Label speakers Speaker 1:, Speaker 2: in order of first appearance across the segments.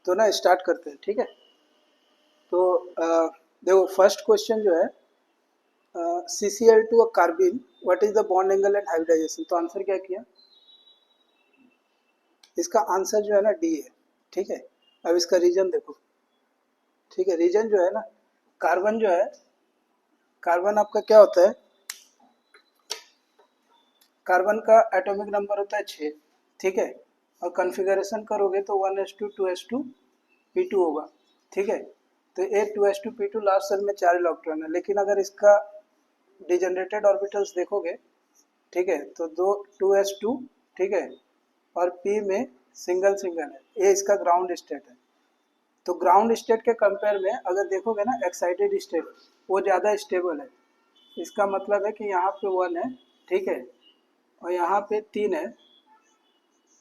Speaker 1: तो ना स्टार्ट करते हैं, ठीक है। तो देखो फर्स्ट क्वेश्चन जो है CCl2 carbene, what is the bond angle and hybridization. तो आंसर क्या किया, इसका आंसर जो है ना डी है, ठीक है। अब इसका रीजन देखो, ठीक है। रीजन जो है ना, कार्बन जो है, कार्बन आपका क्या होता है, कार्बन का एटॉमिक नंबर होता है 6, ठीक है। और कॉन्फ़िगरेशन करोगे तो 1s2 2s2 p2 होगा, ठीक है। तो ये 2s2 p2 लास्ट सेल में 4 इलेक्ट्रॉन है, लेकिन अगर इसका डिजनरेटेड ऑर्बिटल्स देखोगे, ठीक है, तो 2s2, ठीक है, और p में सिंगल सिंगल है, ये इसका ग्राउंड स्टेट है। तो ग्राउंड स्टेट के कंपेयर में अगर देखोगे ना, एक्साइटेड स्टेट वो ज़्यादा स्टेबल है। इसका मतलब है कि यहाँ पे 1 है, ठीक है, और यहाँ पे 3 है,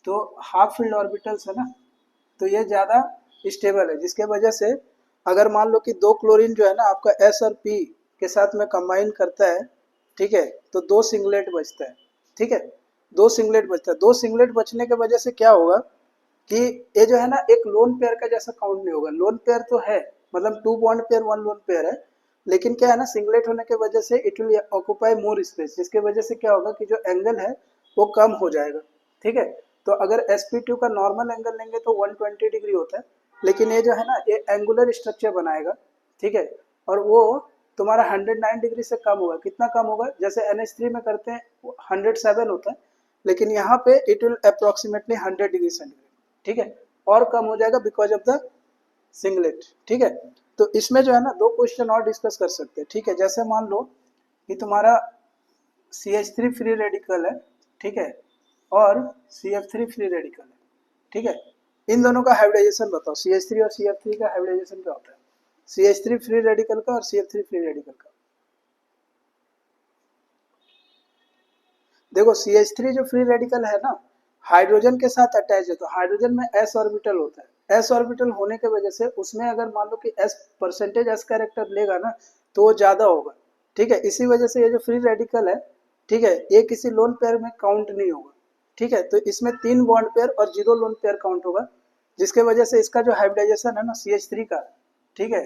Speaker 1: तो हाफ फील्ड ऑर्बिटल्स है ना, तो ये ज़्यादा स्टेबल है, जिसके वजह से अगर मान लो कि 2 क्लोरीन जो है ना आपका S और P के साथ में कंबाइन करता है, ठीक है, तो 2 सिंगलेट बचता है, ठीक है, 2 सिंगलेट बचता है। 2 सिंगलेट बचने के वजह से क्या होगा कि ये जो है ना एक लोन पेयर का जैसा काउंट नहीं होगा। लोन पेयर तो है, मतलब 2 बॉन्ड पेयर 1 लोन पेयर है, लेकिन क्या है ना, सिंगलेट होने की वजह से it will occupy more space, जिसके वजह से क्या होगा कि जो एंगल है वो कम हो जाएगा, ठीक है। तो अगर sp2 का नॉर्मल एंगल लेंगे तो 120 डिग्री होता है, लेकिन ये जो है ना ये एंगुलर स्ट्रक्चर बनाएगा, ठीक है, और वो तुम्हारा 109 डिग्री से कम होगा। कितना कम होगा, जैसे NH3 में करते हैं 107 होता है, लेकिन यहाँ पे it will approximately 100 degree centigrade, ठीक है, और कम हो जाएगा बिकॉज ऑफ द सिंगलेट, ठीक है। तो इसमें जो है ना 2 क्वेश्चन और डिस्कस कर सकते हैं, ठीक है। जैसे मान लो कि तुम्हारा CH3 फ्री रेडिकल है, ठीक है, और CF3 फ्री रेडिकल है, ठीक है। इन दोनों का हाइब्रिडाइजेशन बताओ, CH3 और CF3 का हाइब्रिडाइजेशन क्या होता है, CH3 फ्री रेडिकल का और CF3 फ्री रेडिकल का। देखो CH3 जो फ्री रेडिकल है ना, हाइड्रोजन के साथ अटैच है, तो हाइड्रोजन में s ऑर्बिटल होता है। s ऑर्बिटल होने के वजह से उसमें अगर मान लो कि s परसेंटेज s कैरेक्टर लेगा ना, तो वो ज़्यादा होगा, ठीक है। इसी वजह से ये जो फ्री रेडिकल है, ठीक है, ये किसी लोन पेयर में काउंट नहीं होगा, ठीक है। तो इसमें 3 बॉन्ड पेयर और 0 लोन पेयर काउंट होगा, जिसके वजह से इसका जो हाइब्रिडाइजेशन है ना CH3 का, ठीक है,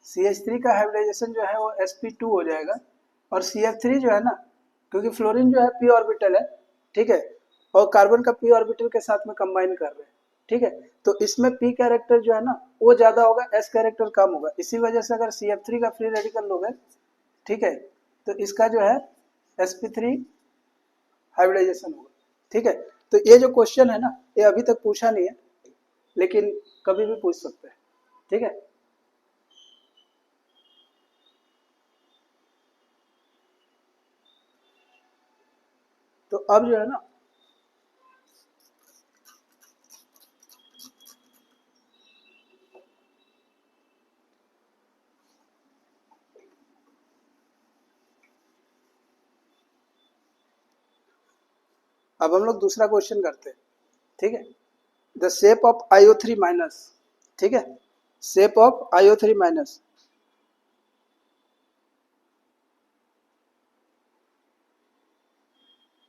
Speaker 1: CH3 का हाइब्रिडाइजेशन जो है वो sp2 हो जाएगा। और CF3 जो है ना, क्योंकि फ्लोरीन जो है p ऑर्बिटल है, ठीक है, और कार्बन का p ऑर्बिटल के साथ में कंबाइन कर रहे हैं, ठीक है, तो इसमें p कैरेक्टर जो है ना वो ज़्यादा होगा, s कैरेक्टर कम होगा। इसी वजह से अगर CF3 का फ्री रेडिकल लोगे, ठीक है, तो इसका जो है sp3 हाइब्रिडाइजेशन होगा, ठीक है। तो ये जो क्वेश्चन है ना ये अभी तक पूछा नहीं है, लेकिन कभी भी पूछ सकते हैं, ठीक है। तो अब जो है ना, अब हम लोग दूसरा क्वेश्चन करते हैं, ठीक है। The shape of IO3 minus, ठीक है, शेप ऑफ IO3 माइनस।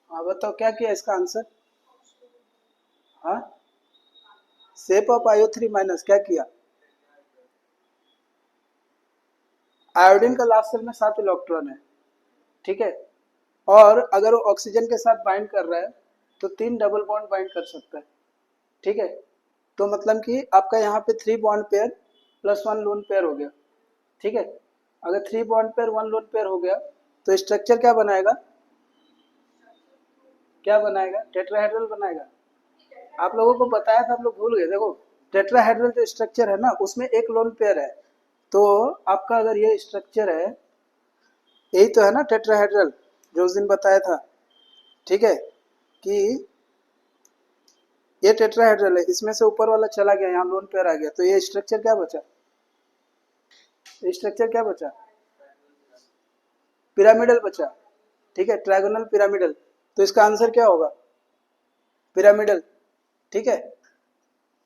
Speaker 1: हाँ बताओ क्या किया इसका आंसर, हाँ, शेप ऑफ IO3 माइनस क्या किया, आयोडीन का लास्ट सेल में 7 इलेक्ट्रॉन है, ठीक है, और अगर वो ऑक्सीजन के साथ बाइंड कर रहा है तो 3 डबल बॉन्ड बाइंड कर सकता है, ठीक है। तो मतलब कि आपका यहाँ पे 3 bond pair plus 1 lone pair हो गया, ठीक है। अगर 3 बॉन्ड पेयर 1 लोन पेयर हो गया तो स्ट्रक्चर क्या बनाएगा, क्या बनाएगा, टेट्राहेड्रल बनाएगा। आप लोगों को बताया था, आप लोग भूल गए। देखो टेट्राहेड्रल जो स्ट्रक्चर है ना उसमें एक लोन पेयर है, तो आपका अगर ये स्ट्रक्चर है, यही तो है ना टेट्राहेड्रल जो उस दिन बताया था, ठीक है, कि ये टेट्राहेड्रल है, इसमें से ऊपर वाला चला गया, यहाँ लोन पेयर आ गया, तो ये स्ट्रक्चर क्या बचा, स्ट्रक्चर क्या बचा, पिरामिडल बचा, ठीक है, ट्रायगोनल पिरामिडल। तो इसका आंसर क्या होगा, पिरामिडल, ठीक है,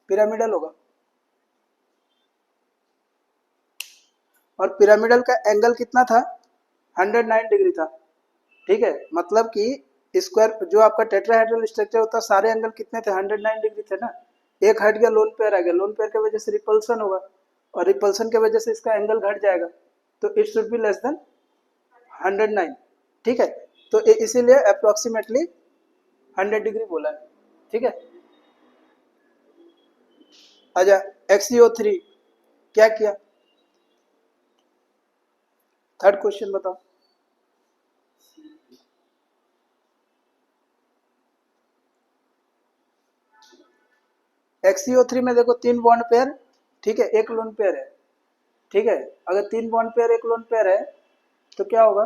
Speaker 1: पिरामिडल होगा। और पिरामिडल का एंगल कितना था, 109 डिग्री था, ठीक है। मतलब कि स्क्वायर जो आपका टेट्राहेड्रल स्ट्रक्चर होता है सारे एंगल कितने थे, 109 डिग्री थे ना। एक हट गया, लोन पेयर आ गया, लोन पेयर की वजह से रिपल्सन होगा और रिपल्सन की वजह से इसका एंगल घट जाएगा, तो it should be less then 109, ठीक है। तो इसीलिए अप्रोक्सीमेटली 100 डिग्री बोला है, ठीक है। अच्छा, XeO3 क्या किया, थर्ड क्वेश्चन बताओ। XeO3 में देखो 3 बॉन्ड पेयर, ठीक है, एक लोन पेयर है, ठीक है। अगर 3 बॉन्ड पेयर एक लोन पेयर है तो क्या होगा,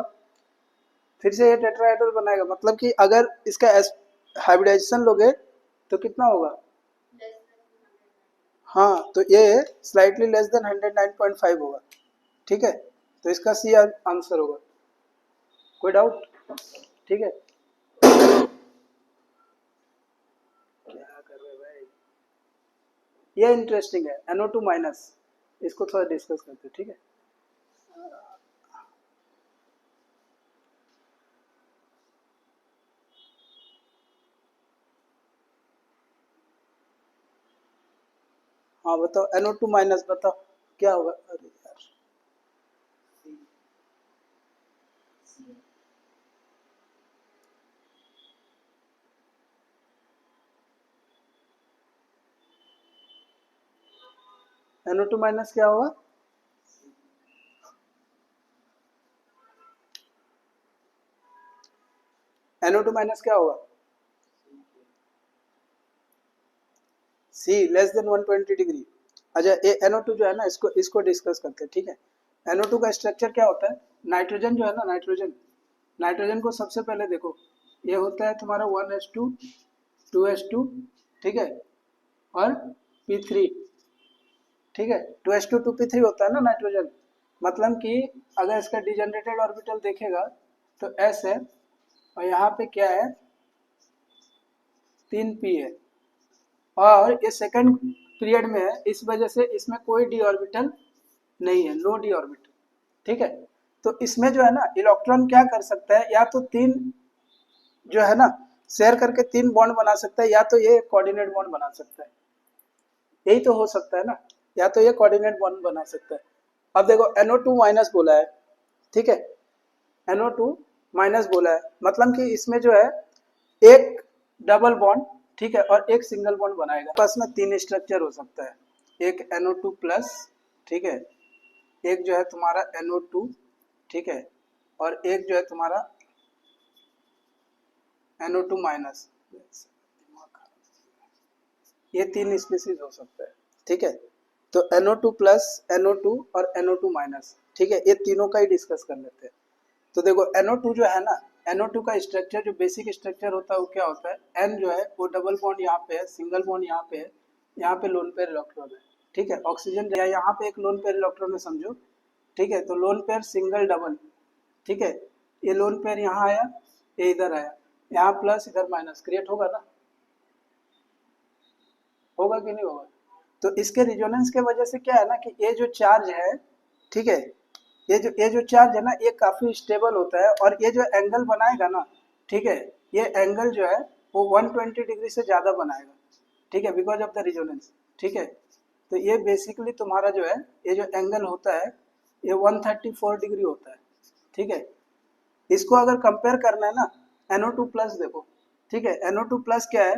Speaker 1: फिर से ये टेट्राहेड्रल बनाएगा, मतलब कि अगर इसका हाइब्रिडाइजेशन लोगे तो कितना होगा, हाँ, तो ये स्लाइटली लेस देन 109.5 होगा, ठीक है। तो इसका सी आंसर होगा, कोई डाउट, ठीक है। क्या कर रहे भाई, ये इंटरेस्टिंग है, NO2 माइनस, इसको थोड़ा डिस्कस करते हैं, ठीक है। हाँ बताओ, NO2 माइनस बताओ क्या होगा, अरे यार NO2 माइनस क्या होगा, NO2 माइनस क्या होगा, सी लेस देन 120 डिग्री। अच्छा, ये NO2 जो है ना, इसको डिस्कस करते हैं, ठीक है। NO2 का स्ट्रक्चर क्या होता है, नाइट्रोजन जो है ना, नाइट्रोजन को सबसे पहले देखो, ये होता है तुम्हारा 1s2 2s2, ठीक है, और P3, ठीक है। 2s2 2p3 होता है ना नाइट्रोजन, मतलब कि अगर इसका डिजनरेटेड ऑर्बिटल देखेगा तो S है और यहाँ पे क्या है, 3p है, और ये सेकंड पीरियड में है, इस वजह से इसमें कोई डी ऑर्बिटल नहीं है, नो डी ऑर्बिटल, ठीक है। तो इसमें जो है ना इलेक्ट्रॉन क्या कर सकता है, या तो तीन जो है ना शेयर करके 3 बॉन्ड बना सकता है, या तो ये कोऑर्डिनेट बॉन्ड बना सकता है, यही तो हो सकता है ना, या तो ये कोऑर्डिनेट बॉन्ड बना सकता है। अब देखो NO2 माइनस बोला है, ठीक है, NO2 माइनस बोला है, मतलब कि इसमें जो है एक डबल बॉन्ड, ठीक है, और एक सिंगल बॉन्ड बनाएगा, पास में 3 स्ट्रक्चर हो सकता है, एक NO2 प्लस, ठीक है, एक जो है तुम्हारा NO2, ठीक है, और एक जो है तुम्हारा NO2 माइनस, ये 3 स्पीसीज हो सकता है, ठीक है। तो NO2 प्लस, NO2 और NO2 माइनस, ठीक है, ये तीनों का ही डिस्कस कर लेते हैं। तो देखो NO2 जो है ना, NO2 का स्ट्रक्चर जो बेसिक स्ट्रक्चर होता है वो क्या होता है, N जो है वो डबल बॉन्ड यहाँ पे है, सिंगल बॉन्ड यहाँ पे है, यहाँ पे लोन पेयर इलेक्ट्रॉन है, ठीक है। ऑक्सीजन यहाँ पे एक लोन पेयर इलेक्ट्रॉन है समझो, ठीक है। तो लोन पेयर सिंगल डबल, ठीक है, ये लोन पेयर यहाँ आया, ये इधर आया, यहाँ प्लस इधर माइनस क्रिएट होगा ना, होगा कि नहीं होगा। तो इसके रिजोनेंस के वजह से क्या है ना कि ये जो चार्ज है, ठीक है, ये जो चार्ज है ना ये काफी स्टेबल होता है, और ये जो एंगल बनाएगा ना, ठीक है, ये एंगल जो है वो 120 डिग्री से ज्यादा बनाएगा, ठीक है, बिकॉज ऑफ द रिजोनेंस, ठीक है। तो ये बेसिकली तुम्हारा जो है ये जो एंगल होता है ये 134 डिग्री होता है, ठीक है। इसको अगर कंपेयर करना है ना NO2 प्लस देखो, ठीक है, NO2 प्लस क्या है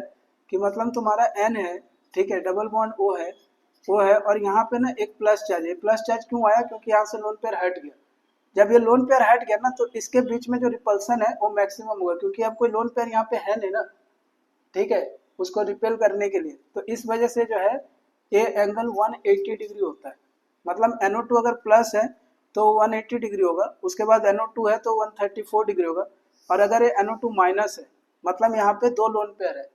Speaker 1: कि मतलब तुम्हारा N है, ठीक है, डबल बॉन्ड वो है और यहाँ पे ना एक प्लस चार्ज है, प्लस चार्ज क्यों आया, क्योंकि यहाँ से लोन पेयर हट गया, जब ये लोन पेयर हट गया ना तो इसके बीच में जो रिपल्सन है वो मैक्सिमम होगा, क्योंकि अब कोई लोन पेयर यहाँ पे है नहीं ना, ठीक है, उसको रिपेल करने के लिए, तो इस वजह से जो है ये एंगल 180 डिग्री होता है, मतलब NO2 अगर प्लस है तो 180 डिग्री होगा, उसके बाद NO2 है तो 134 डिग्री होगा, और अगर ये NO2 माइनस है मतलब यहाँ पे दो लोन पेयर है,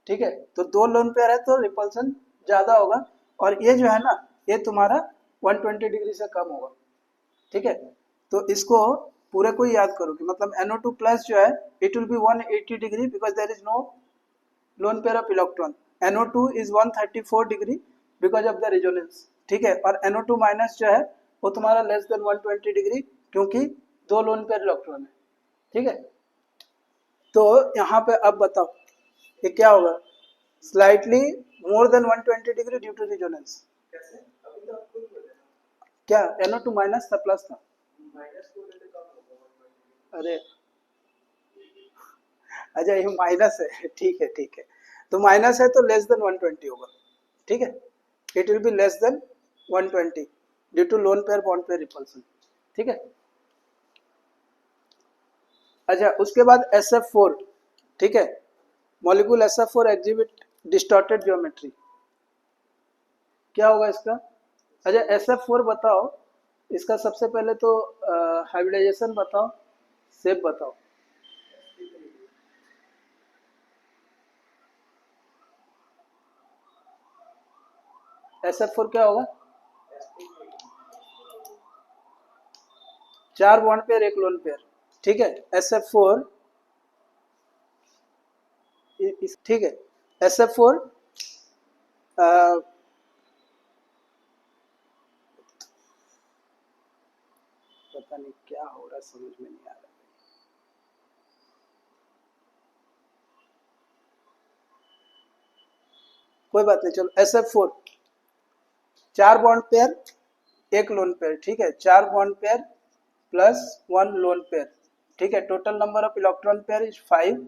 Speaker 1: ठीक है, तो दो लोन पेयर है तो रिपल्सन ज्यादा होगा, और ये जो है ना ये तुम्हारा 120 डिग्री से कम होगा, ठीक है। तो इसको पूरे को ही याद करो कि मतलब NO2 प्लस जो है it will be 180 degree because there is no lone pair of electron, NO2 is 134 degree because of the resonance, ठीक है, और NO2 माइनस जो है वो तुम्हारा लेस देन 120 डिग्री क्योंकि दो लोन पेयर इलेक्ट्रॉन है, ठीक है। तो यहाँ पे अब बताओ ये क्या होगा, slightly more than 120 degree due to resonance. क्या NO2 माइनस था प्लस था? अरे अच्छा ये माइनस है, ठीक है ठीक है, तो माइनस है तो लेस देन 120 होगा, ठीक है, it will be less than 120 due to lone pair bond pair repulsion, ठीक है। अच्छा उसके बाद SF4, ठीक है, molecule SF4 exhibit distorted geometry, क्या होगा इसका? अच्छा SF4 बताओ, इसका सबसे पहले तो हाइब्रिडाइजेशन बताओ, शेप बताओ। SF4 क्या होगा? 4 बॉन्ड पेयर 1 लोन पेयर, ठीक है। SF4 ठीक है, SF4 पता नहीं क्या हो रहा, समझ में नहीं आ रहा। कोई बात नहीं, चलो SF4 4 bond pair 1 lone pair, ठीक है, 4 bond pair plus 1 lone pair, ठीक है, total number of electron pair is 5,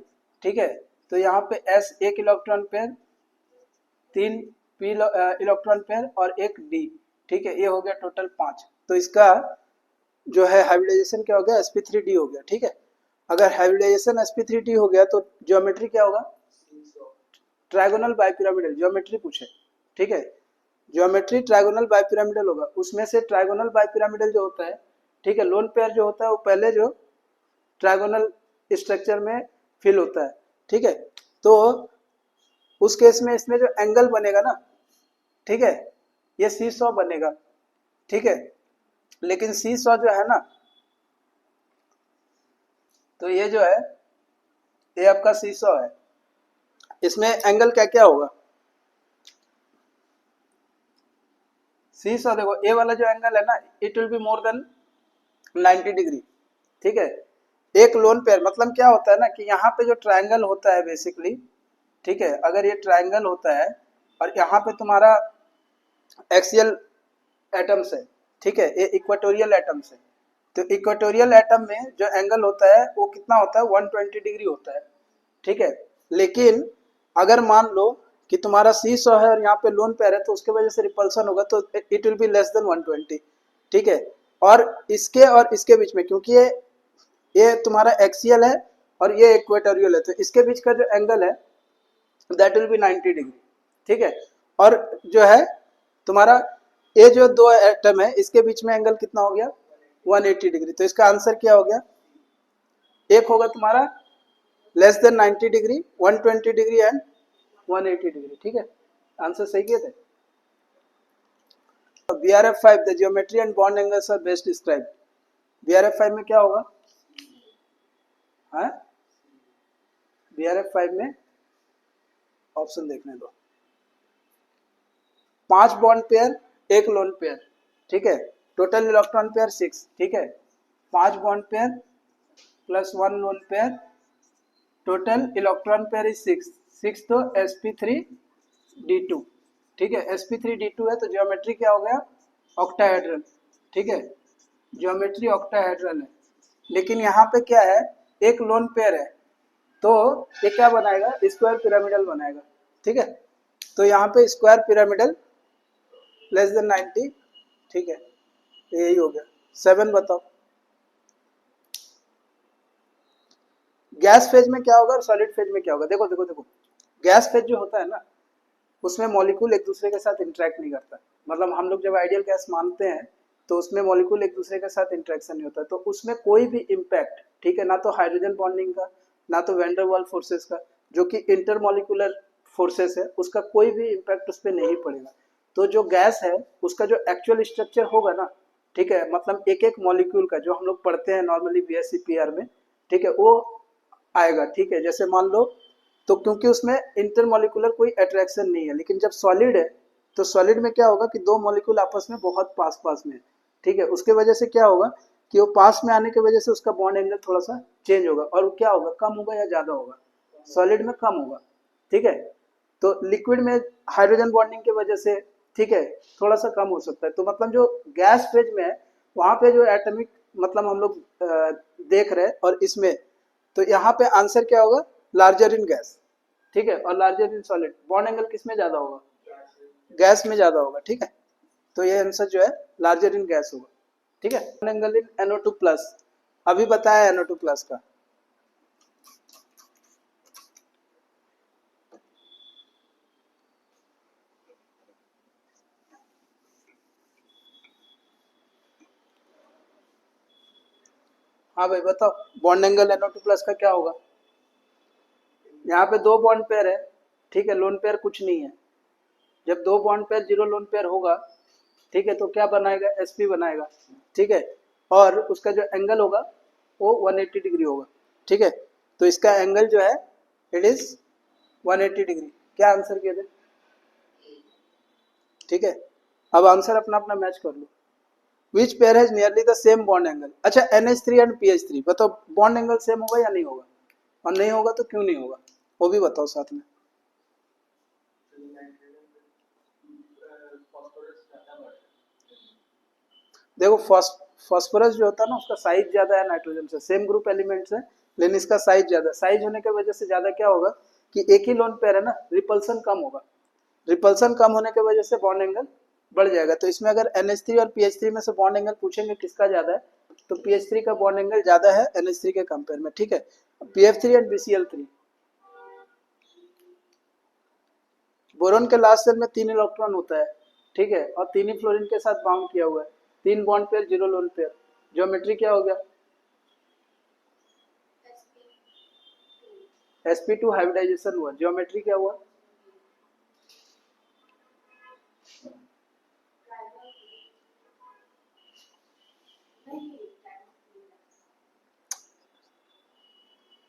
Speaker 1: ठीक है। तो यहाँ पे S 1 electron pair, 3 P electron pair और 1 D, ठीक है, ये हो गया टोटल 5। तो इसका जो है हाइब्रिडाइजेशन क्या हो गया? sp3d हो गया, ठीक है। अगर हाइब्रिडाइजेशन sp3d हो गया तो ज्योमेट्री क्या होगा? ट्रायगोनल बाइपिरामिडल ज्योमेट्री पूछे, ठीक है, ज्योमेट्री ट्रायगोनल बाइपिरामिडल होगा। उसमें से ट्रायगोनल बाइपिरामिडल जो होता है, ठीक है, लोन पेयर जो होता है वो पहले जो ट्रायगोनल स्ट्रक्चर में फिल होता है, ठीक है। तो उस केस में इसमें जो एंगल बनेगा ना, ठीक है, ये सी सॉ बनेगा, ठीक है। लेकिन सी सॉ जो है ना, तो ये जो है ये आपका सी सॉ है, इसमें एंगल क्या क्या होगा? सी सॉ देखो, ए वाला जो एंगल है ना, it will be more than 90 degree, ठीक है। एक लोन पेयर मतलब क्या होता है ना कि यहाँ पे जो ट्रायंगल होता है बेसिकली, ठीक है, अगर ये ट्रायंगल होता है और यहाँ पे तुम्हारा एक्सियल एटम्स है, ठीक है, ये इक्वेटोरियल एटम्स है, तो इक्वेटोरियल एटम में जो एंगल होता है वो कितना होता है? 120 डिग्री होता है, ठीक है। लेकिन अगर मान लो कि तुम्हारा सी सौ है और यहाँ पे लोन पेयर है, तो उसके वजह से रिपल्सन होगा, तो it will be less than 120, ठीक है। और इसके बीच में, क्योंकि ये तुम्हारा एक्सियल है और ये इक्वेटोरियल है, तो इसके बीच का जो एंगल है दैट विल बी 90 डिग्री, ठीक है। और जो है तुम्हारा ये जो दो एटम है इसके बीच में एंगल कितना हो गया? 180 डिग्री। तो इसका आंसर क्या हो गया? एक होगा तुम्हारा less than 90 degree, 120 degree and 180 degree, ठीक है, आंसर सही किए थे। BRF5 the geometry and bond angles are best describe, BRF5 में क्या होगा? हाँ, BRF5 में ऑप्शन देखने दो, 5 बॉन्ड पेयर 1 लोन पेयर, ठीक है, टोटल इलेक्ट्रॉन पेयर 6, ठीक है, 5 bond pair plus 1 lone pair, total electron pair is 6 तो sp3d2, ठीक है, sp3d2 है, तो ज्योमेट्री क्या हो गया? ऑक्टाहेड्रल, ठीक है, ज्योमेट्री ऑक्टाहेड्रल है। लेकिन यहाँ पे क्या है, एक लोन पेयर है, तो ये क्या बनाएगा? स्क्वायर पिरामिडल बनाएगा, ठीक है। तो यहाँ पे स्क्वायर पिरामिडल लेस देन 90, ठीक है, यही हो गया। 7 बताओ, गैस फेज में क्या होगा और सॉलिड फेज में क्या होगा? देखो देखो देखो, गैस फेज जो होता है ना, उसमें मॉलिक्यूल एक दूसरे के साथ इंटरेक्ट नहीं करता, मतलब हम लोग जब आइडियल गैस मानते हैं तो उसमें मॉलिक्यूल एक दूसरे के साथ इंटरेक्शन नहीं होता, तो उसमें कोई भी इम्पैक्ट, ठीक है, ना तो हाइड्रोजन बॉन्डिंग का, ना तो वैंडर वाल फोर्सेस का, जो कि इंटरमॉलिक्यूलर फोर्सेस है, उसका कोई भी इम्पैक्ट उस पर नहीं पड़ेगा। तो जो गैस है उसका जो एक्चुअल स्ट्रक्चर होगा ना, ठीक है, मतलब एक एक मॉलिक्यूल का जो हम लोग पढ़ते हैं नॉर्मली बीएससी पीआर में, ठीक है, वो आएगा, ठीक है। जैसे मान लो, तो क्योंकि उसमें इंटरमॉलिक्यूलर कोई अट्रैक्शन नहीं है, लेकिन जब सॉलिड है तो सॉलिड में क्या होगा कि दो मॉलिक्यूल आपस में बहुत पास पास में है, ठीक है, उसके वजह से क्या होगा कि वो पास में आने की वजह से उसका बॉन्ड एंगल थोड़ा सा चेंज होगा, और क्या होगा? कम होगा या ज्यादा होगा? सॉलिड में कम होगा, ठीक है। तो लिक्विड में हाइड्रोजन बॉन्डिंग की वजह से, ठीक है, थोड़ा सा कम हो सकता है। तो मतलब जो गैस फेज में है वहां पे जो एटॉमिक मतलब हम लोग देख रहे हैं, और इसमें तो यहाँ पे आंसर क्या होगा, लार्जर इन गैस, ठीक है, और larger in solid. Bond angle किस में ज्यादा होगा, गैस में ज्यादा होगा, ठीक है। तो ये आंसर जो है लार्जर इन गैस होगा, ठीक है। Bond angle in NO2 plus, अभी बताया NO2 प्लस का। हाँ भाई बताओ, बॉन्ड एंगल NO2 प्लस का क्या होगा। यहाँ पे दो बॉन्ड पेयर है, ठीक है, लोन पेयर कुछ नहीं है। जब दो bond pair zero loan pair होगा, ठीक है, तो क्या बनाएगा, sp बनाएगा, ठीक है। और उसका जो एंगल होगा वो 180 डिग्री होगा, ठीक है। तो इसका एंगल जो है इट इज 180 डिग्री। क्या आंसर किए थे, ठीक है। अब आंसर अपना अपना मैच कर लो। Which pair has nearly the same bond angle. अच्छा NH3 एंड PH3 बताओ, बॉन्ड एंगल सेम होगा या नहीं होगा, और नहीं होगा तो क्यों नहीं होगा, वो भी बताओ साथ में। देखो फास्फोरस जो होता है ना, उसका साइज ज्यादा है नाइट्रोजन से, सेम ग्रुप एलिमेंट्स है, लेकिन इसका साइज ज्यादा, साइज होने की वजह से ज्यादा क्या होगा कि एक ही लोन पेयर है ना, रिपल्सन कम होगा। रिपल्सन कम होने की वजह से बॉन्ड एंगल बढ़ जाएगा। तो इसमें अगर NH3 और PH3 में से बॉन्ड एंगल पूछेंगे किसका ज्यादा है, तो PH3 का बॉन्ड एंगल ज्यादा है NH3 के कंपेयर में, ठीक है। PF3 एंड BCl3, बोरोन के लास्ट शेल में 3 इलेक्ट्रॉन होता है, ठीक है, और 3 ही फ्लोरीन के साथ बाउंड किया हुआ है, 3 bond pair 0 lone pair. Geometry क्या हो गया, sp2 हाइब्रिडाइजेशन हुआ। ज्योमेट्री क्या हुआ,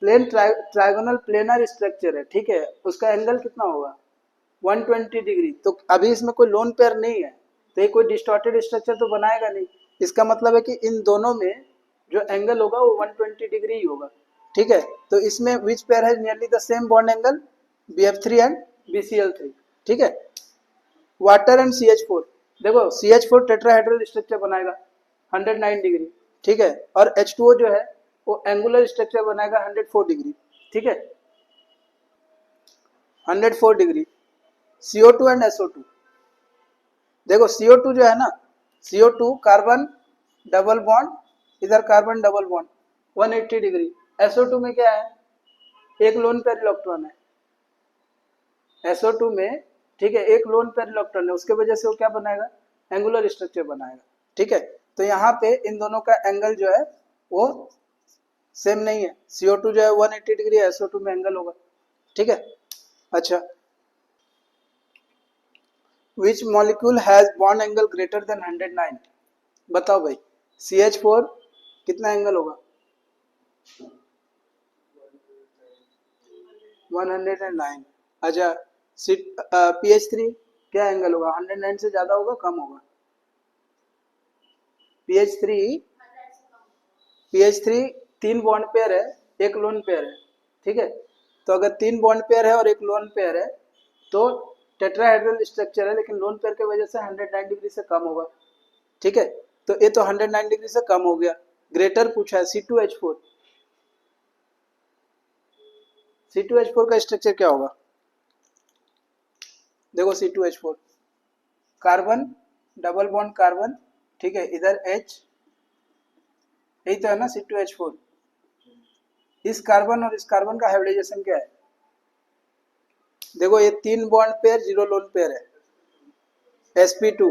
Speaker 1: प्लेन ट्राइगोनल प्लेनर स्ट्रक्चर है, ठीक है, उसका एंगल कितना होगा 120 डिग्री। तो अभी इसमें कोई लोन पेयर नहीं है, तो ये कोई डिस्टॉर्टेड स्ट्रक्चर तो बनाएगा नहीं। इसका मतलब है कि इन दोनों में जो एंगल होगा वो 120 डिग्री ही होगा, ठीक है। तो इसमें विच पेयर है nearly the same bond angle, BF3 and BCl3, ठीक है। वाटर एंड CH4, देखो CH4 टेट्राहेड्रल स्ट्रक्चर बनाएगा 109 डिग्री, ठीक है, और H2O जो है वो एंगुलर स्ट्रक्चर बनाएगा 104 डिग्री, ठीक है, 104 डिग्री। CO2 एंड SO2, देखो CO2 जो है ना, CO2 कार्बन डबल बॉन्ड, इधर carbon double bond 180 degree. SO2 में क्या है, एक लोन पेयर इलेक्ट्रॉन है SO2 में, ठीक है, एक लोन पेयर इलेक्ट्रॉन है, उसके वजह से वो क्या बनाएगा, एंगुलर स्ट्रक्चर बनाएगा, ठीक है। तो यहाँ पे इन दोनों का एंगल जो है वो सेम नहीं है। CO2 जो है 180 डिग्री, SO2 में एंगल होगा, ठीक है। अच्छा, which molecule has bond angle greater than 109, बताओ भाई। CH4 कितना एंगल होगा, 109। अच्छा, PH3 क्या एंगल होगा, 109 से ज्यादा होगा कम होगा, PH3 PH3 तीन बॉन्ड पेयर है, एक लोन पेयर है, ठीक है। तो अगर तीन बॉन्ड पेयर है और एक लोन पेयर है तो टेट्राहेड्रल स्ट्रक्चर है, लेकिन लोन पेयर की वजह से 109 डिग्री से कम होगा, ठीक है। तो ये तो 109 डिग्री से कम हो गया। ग्रेटर पूछा है C2H4, C2H4 का स्ट्रक्चर क्या होगा, देखो C2H4 carbon double bond carbon, ठीक है, इधर H, यही तो है ना C2H4। इस कार्बन और इस कार्बन का हाइब्रिडाइजेशन क्या है, देखो ये तीन bond pair zero lone pair है sp2,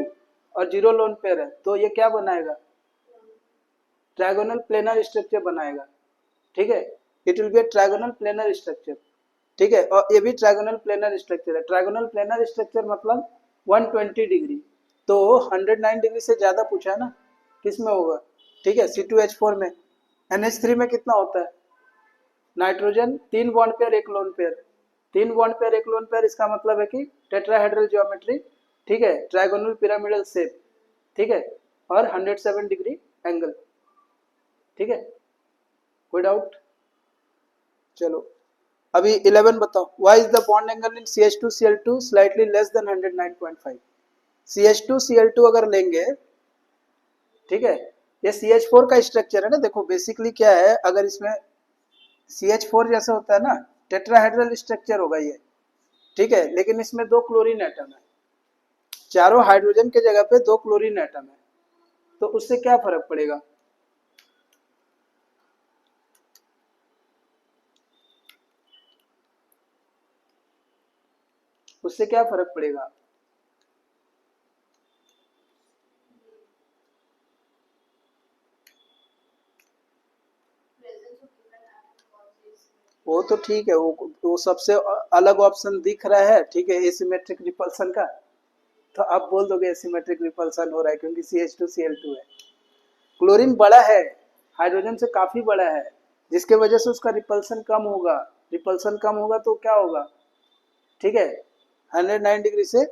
Speaker 1: और जीरो लोन पेयर है, तो ये क्या बनाएगा, ट्राइगोनल प्लेनर स्ट्रक्चर बनाएगा, ठीक है। It will B A trigonal planar structure, ठीक है, और ये भी ट्राइगोनल प्लेनर स्ट्रक्चर है। ट्राइगोनल प्लेनर स्ट्रक्चर मतलब 120 डिग्री, तो 109 डिग्री से ज्यादा पूछा है ना, किस में होगा, ठीक है, C2H4 में। NH3 में कितना होता है, नाइट्रोजन तीन बॉन्ड पेयर एक लोन पेयर, तीन बॉन्ड पेयर एक लोन पेयर, इसका मतलब है कि टेट्राहेड्रल ज्योमेट्री, ठीक है, ट्राइगोनल पिरामिडल शेप, ठीक है, और 107 डिग्री एंगल, ठीक है। कोई डाउट, चलो अभी 11 बताओ, why is the bond angle in CH2Cl2 slightly less than 109.5। CH2Cl2 अगर लेंगे, ठीक है, ये CH4 का स्ट्रक्चर है ना, देखो बेसिकली क्या है, अगर इसमें CH4 जैसा होता है ना, टेट्राहेड्रल स्ट्रक्चर होगा ये, ठीक है, लेकिन इसमें दो क्लोरीन एटम है, चारों हाइड्रोजन के जगह पे दो क्लोरीन एटम है, तो उससे क्या फर्क पड़ेगा? उससे क्या फर्क पड़ेगा? वो तो ठीक है, वो सबसे अलग ऑप्शन दिख रहा है, ठीक है, एसिमेट्रिक रिपल्सन का, तो आप बोल दोगे एसिमेट्रिक रिपल्सन हो रहा है क्योंकि CH2Cl2 है। क्लोरीन बड़ा है, हाइड्रोजन से काफी बड़ा है, जिसके वजह से उसका रिपल्सन कम होगा। रिपल्सन कम होगा तो क्या होगा, ठीक है, 109 डिग्री से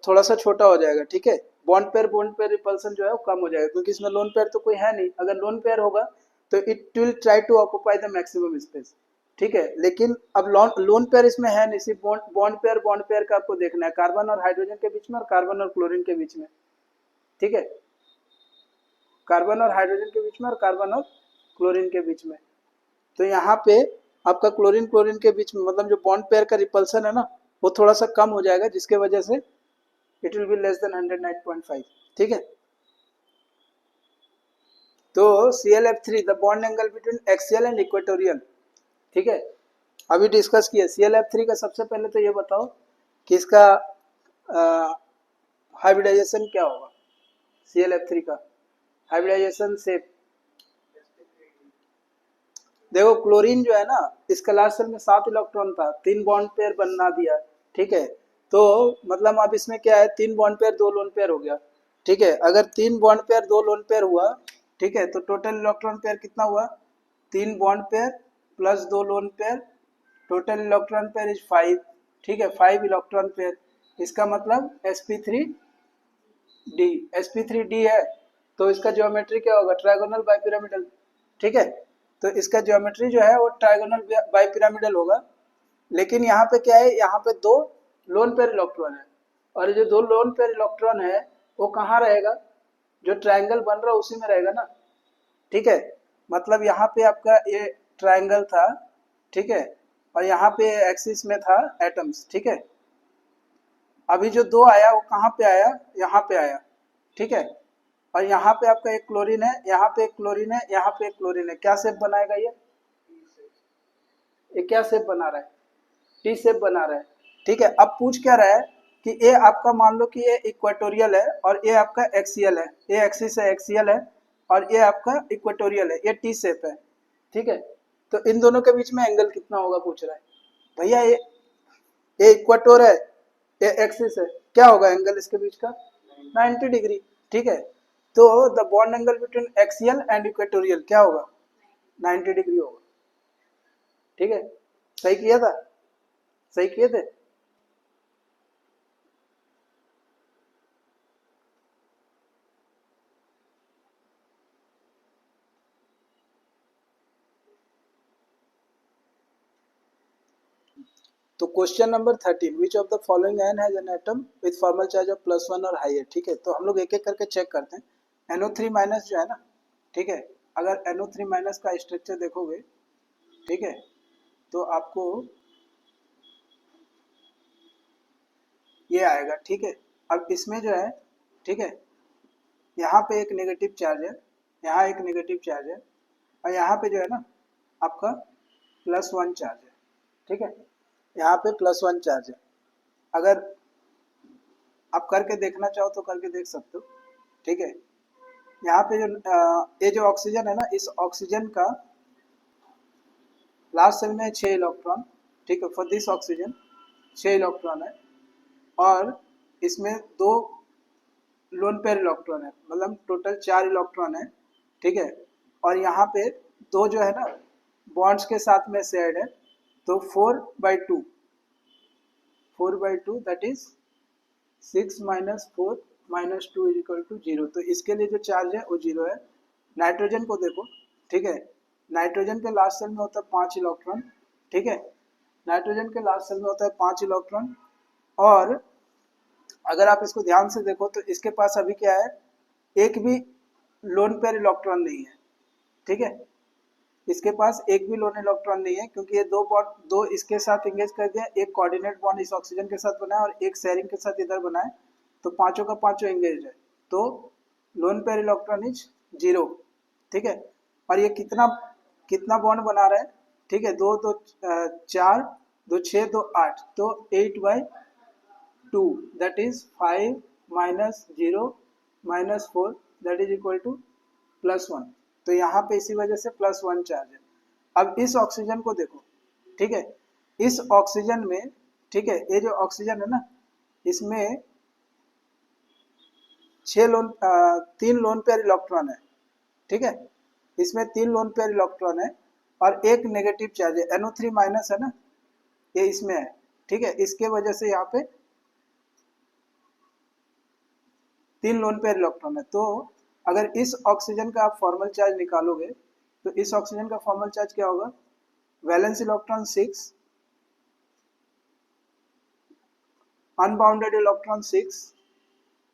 Speaker 1: थोड़ा सा छोटा हो जाएगा, ठीक है, बॉन्ड पेयर रिपल्सन जो है वो कम हो जाएगा, क्योंकि इसमें लोन पेयर तो कोई है नहीं, अगर लोन पेयर होगा तो it will try to occupy the maximum space, ठीक है, लेकिन अब लोन पेयर इसमें है नहीं, सिर्फ बॉन्ड पेयर का आपको देखना है, कार्बन और हाइड्रोजन के बीच में और कार्बन और क्लोरीन के बीच में, ठीक है, कार्बन और हाइड्रोजन के बीच में और कार्बन और क्लोरीन के बीच में, तो यहाँ पे आपका क्लोरीन क्लोरीन के बीच में मतलब जो बॉन्ड पेयर का रिपल्सन है ना, वो थोड़ा सा कम हो जाएगा, जिसके वजह से it will be less then 109.5, ठीक है। तो ClF3 the bond angle between axial and equatorial, ठीक है, अभी डिस्कस किया। ClF3 का सबसे पहले तो ये बताओ कि इसका हाइब्रिडाइजेशन क्या होगा, ClF3 का हाइब्रिडाइजेशन से देखो, क्लोरीन जो है ना, इसका लास्ट सेल में 7 इलेक्ट्रॉन था, 3 बॉन्ड पेयर बना दिया, ठीक है, तो मतलब अब इसमें क्या है, 3 बॉन्ड पेयर 2 लोन पेयर हो गया, ठीक है, अगर 3 बॉन्ड पेयर 2 लोन पेयर हुआ, ठीक है, तो टोटल इलेक्ट्रॉन पेयर कितना हुआ, 3 bond pair plus 2 lone pair, total electron pair is 5, ठीक है, 5 इलेक्ट्रॉन पेयर, इसका मतलब sp3d, sp3d है, तो इसका ज्योमेट्री क्या होगा, ट्रायगोनल बाइपिरामिडल, ठीक है, तो इसका ज्योमेट्री जो है वो ट्रायगोनल बाइपिरामिडल होगा, लेकिन यहाँ पे क्या है, यहाँ पे 2 लोन पेयर इलेक्ट्रॉन है, और जो 2 लोन पेयर इलेक्ट्रॉन है वो कहाँ रहेगा, जो ट्रायंगल बन रहा है उसी में रहेगा ना, ठीक है, मतलब यहाँ पे आपका ये ट्रायंगल था, ठीक है, और यहाँ पे एक्सिस में था एटम्स, ठीक है, अभी जो 2 आया वो कहाँ पे आया, यहाँ पे आया, ठीक है, और यहाँ पे आपका एक क्लोरीन है, यहाँ पे एक क्लोरीन है, यहाँ पे एक क्लोरीन है, क्या शेप बनाएगा ये क्या शेप बना रहा है, टी शेप बना रहा है, ठीक है। अब पूछ क्या रहा है कि ये आपका मान लो कि ये इक्वेटोरियल है और ये आपका एक्सियल है, ये एक्सिस है एक्सियल है और ये आपका इक्वेटोरियल है, ये टी शेप है, ठीक है, तो इन दोनों के बीच में एंगल कितना होगा पूछ रहा है भैया, ये इक्वेटोर है, ये एक्सिस है, क्या होगा एंगल इसके बीच का, 90 डिग्री, ठीक है, तो the bond angle between axial and equatorial क्या होगा, 90 डिग्री होगा, ठीक है, सही किया था, सही किए थे। तो question number 13, which of the following ion has an atom with formal charge of +1 और हाइयर, ठीक है, तो हम लोग एक एक करके चेक करते हैं। NO3 माइनस जो है ना, ठीक है, अगर NO3 माइनस का स्ट्रक्चर देखोगे, ठीक है, तो आपको ये आएगा, ठीक है, अब इसमें जो है, ठीक है, यहाँ पे एक नेगेटिव चार्ज है, यहाँ एक नेगेटिव चार्ज है, और यहाँ पे जो है ना आपका +1 चार्ज है, ठीक है, यहाँ पे +1 चार्ज है, अगर आप करके देखना चाहो तो करके देख सकते हो, ठीक है, यहाँ पे जो ये जो ऑक्सीजन है ना, इस ऑक्सीजन का लास्ट सेल में 6 इलेक्ट्रॉन, ठीक है, फॉर दिस ऑक्सीजन 6 इलेक्ट्रॉन है, और इसमें 2 लोन पेयर इलेक्ट्रॉन है, मतलब टोटल 4 इलेक्ट्रॉन है, ठीक है, और यहाँ पे 2 जो है ना बॉन्ड्स के साथ में शेयर्ड है, तो 4/2, 4/2 that is 6 minus 4 minus 2 is equal to 0, तो इसके लिए जो चार्ज है वो 0 है। नाइट्रोजन को देखो, ठीक है, नाइट्रोजन के लास्ट सेल में होता है 5 इलेक्ट्रॉन, ठीक है, नाइट्रोजन के लास्ट सेल में होता है 5 इलेक्ट्रॉन, और अगर आप इसको ध्यान से देखो तो इसके पास अभी क्या है, एक भी लोन पेयर इलेक्ट्रॉन नहीं है, ठीक है, इसके पास एक भी लोन इलेक्ट्रॉन नहीं है, क्योंकि ये दो बॉन्ड, दो इसके साथ एंगेज कर दिया, एक कोऑर्डिनेट बॉन्ड इस ऑक्सीजन के साथ बना है और एक शेयरिंग के साथ इधर बना है, तो पांचों का पांचों एंगेज है, तो लोन पेयर इलेक्ट्रॉन इज 0, ठीक है। और ये कितना कितना बॉन्ड बना रहा है, ठीक है, दो दो 4, 2 6, 2 8, तो 8/2, that is 5 minus 0 minus 4, that is equal to +1, तो यहाँ पे इसी वजह से +1 चार्ज है। अब इस ऑक्सीजन को देखो, ठीक है, इस ऑक्सीजन में, ठीक है, ये जो ऑक्सीजन है ना, इसमें 3 लोन पेयर इलेक्ट्रॉन है, ठीक है, इसमें 3 लोन पेयर इलेक्ट्रॉन है और एक नेगेटिव चार्ज है, NO3 माइनस है ना, ये इसमें है, ठीक है, इसके वजह से यहाँ पे 3 लोन पेयर इलेक्ट्रॉन है। तो अगर इस ऑक्सीजन का आप फॉर्मल चार्ज निकालोगे तो इस ऑक्सीजन का फॉर्मल चार्ज क्या होगा, वैलेंस इलेक्ट्रॉन 6, अनबाउंडेड इलेक्ट्रॉन 6,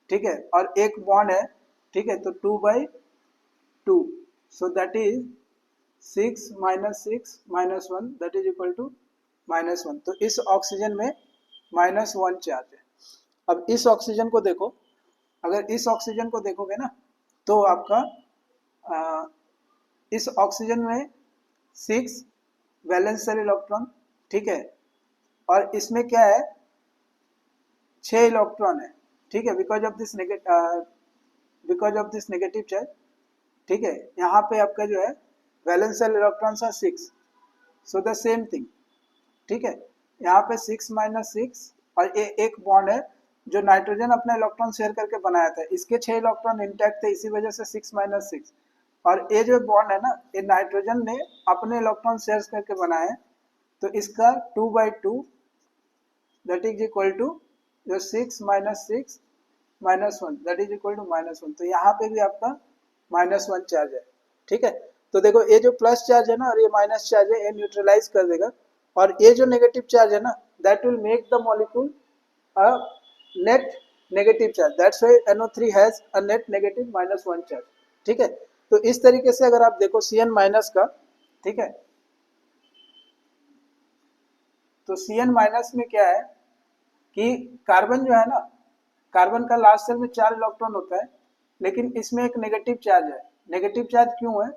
Speaker 1: ठीक है, और एक बॉन्ड है, ठीक है, तो 2/2, so that is 6 minus 6 minus 1, that is equal to -1, तो इस ऑक्सीजन में -1 चार्ज है। अब इस ऑक्सीजन को देखो, अगर इस ऑक्सीजन को देखोगे ना, तो आपका इस ऑक्सीजन में 6 वैलेंस शेल इलेक्ट्रॉन, ठीक है, और इसमें क्या है, 6 इलेक्ट्रॉन है, ठीक है, because of this negative charge, ठीक है, यहाँ पे आपका जो है valence shell electrons are 6, so the same thing, ठीक है, यहाँ पे 6 माइनस 6, और एक बॉन्ड है जो नाइट्रोजन अपना इलेक्ट्रॉन शेयर करके बनाया था, इसके 6 इलेक्ट्रॉन इंटैक्ट थे, इसी वजह से 6 माइनस 6, और ये जो बॉन्ड है ना, ये नाइट्रोजन ने अपने इलेक्ट्रॉन शेयर करके बनाया है, तो इसका 2/2, दैट इज इक्वल टू जो 6 minus 6 minus 1, that is equal to -1, तो यहाँ पे भी आपका -1 चार्ज है, ठीक है। तो देखो ये जो प्लस चार्ज है ना और ये माइनस चार्ज है, ये न्यूट्रलाइज कर देगा, और ये जो नेगेटिव चार्ज है ना, that will make the molecule a net negative charge, that's why NO3 has a net negative -1 charge, ठीक है। तो इस तरीके से अगर आप देखो Cn माइनस का, ठीक है, तो Cn माइनस में क्या है कि कार्बन जो है ना, कार्बन का लास्ट शेल में 4 इलेक्ट्रॉन होता है, लेकिन इसमें एक नेगेटिव चार्ज है। नेगेटिव चार्ज क्यों है,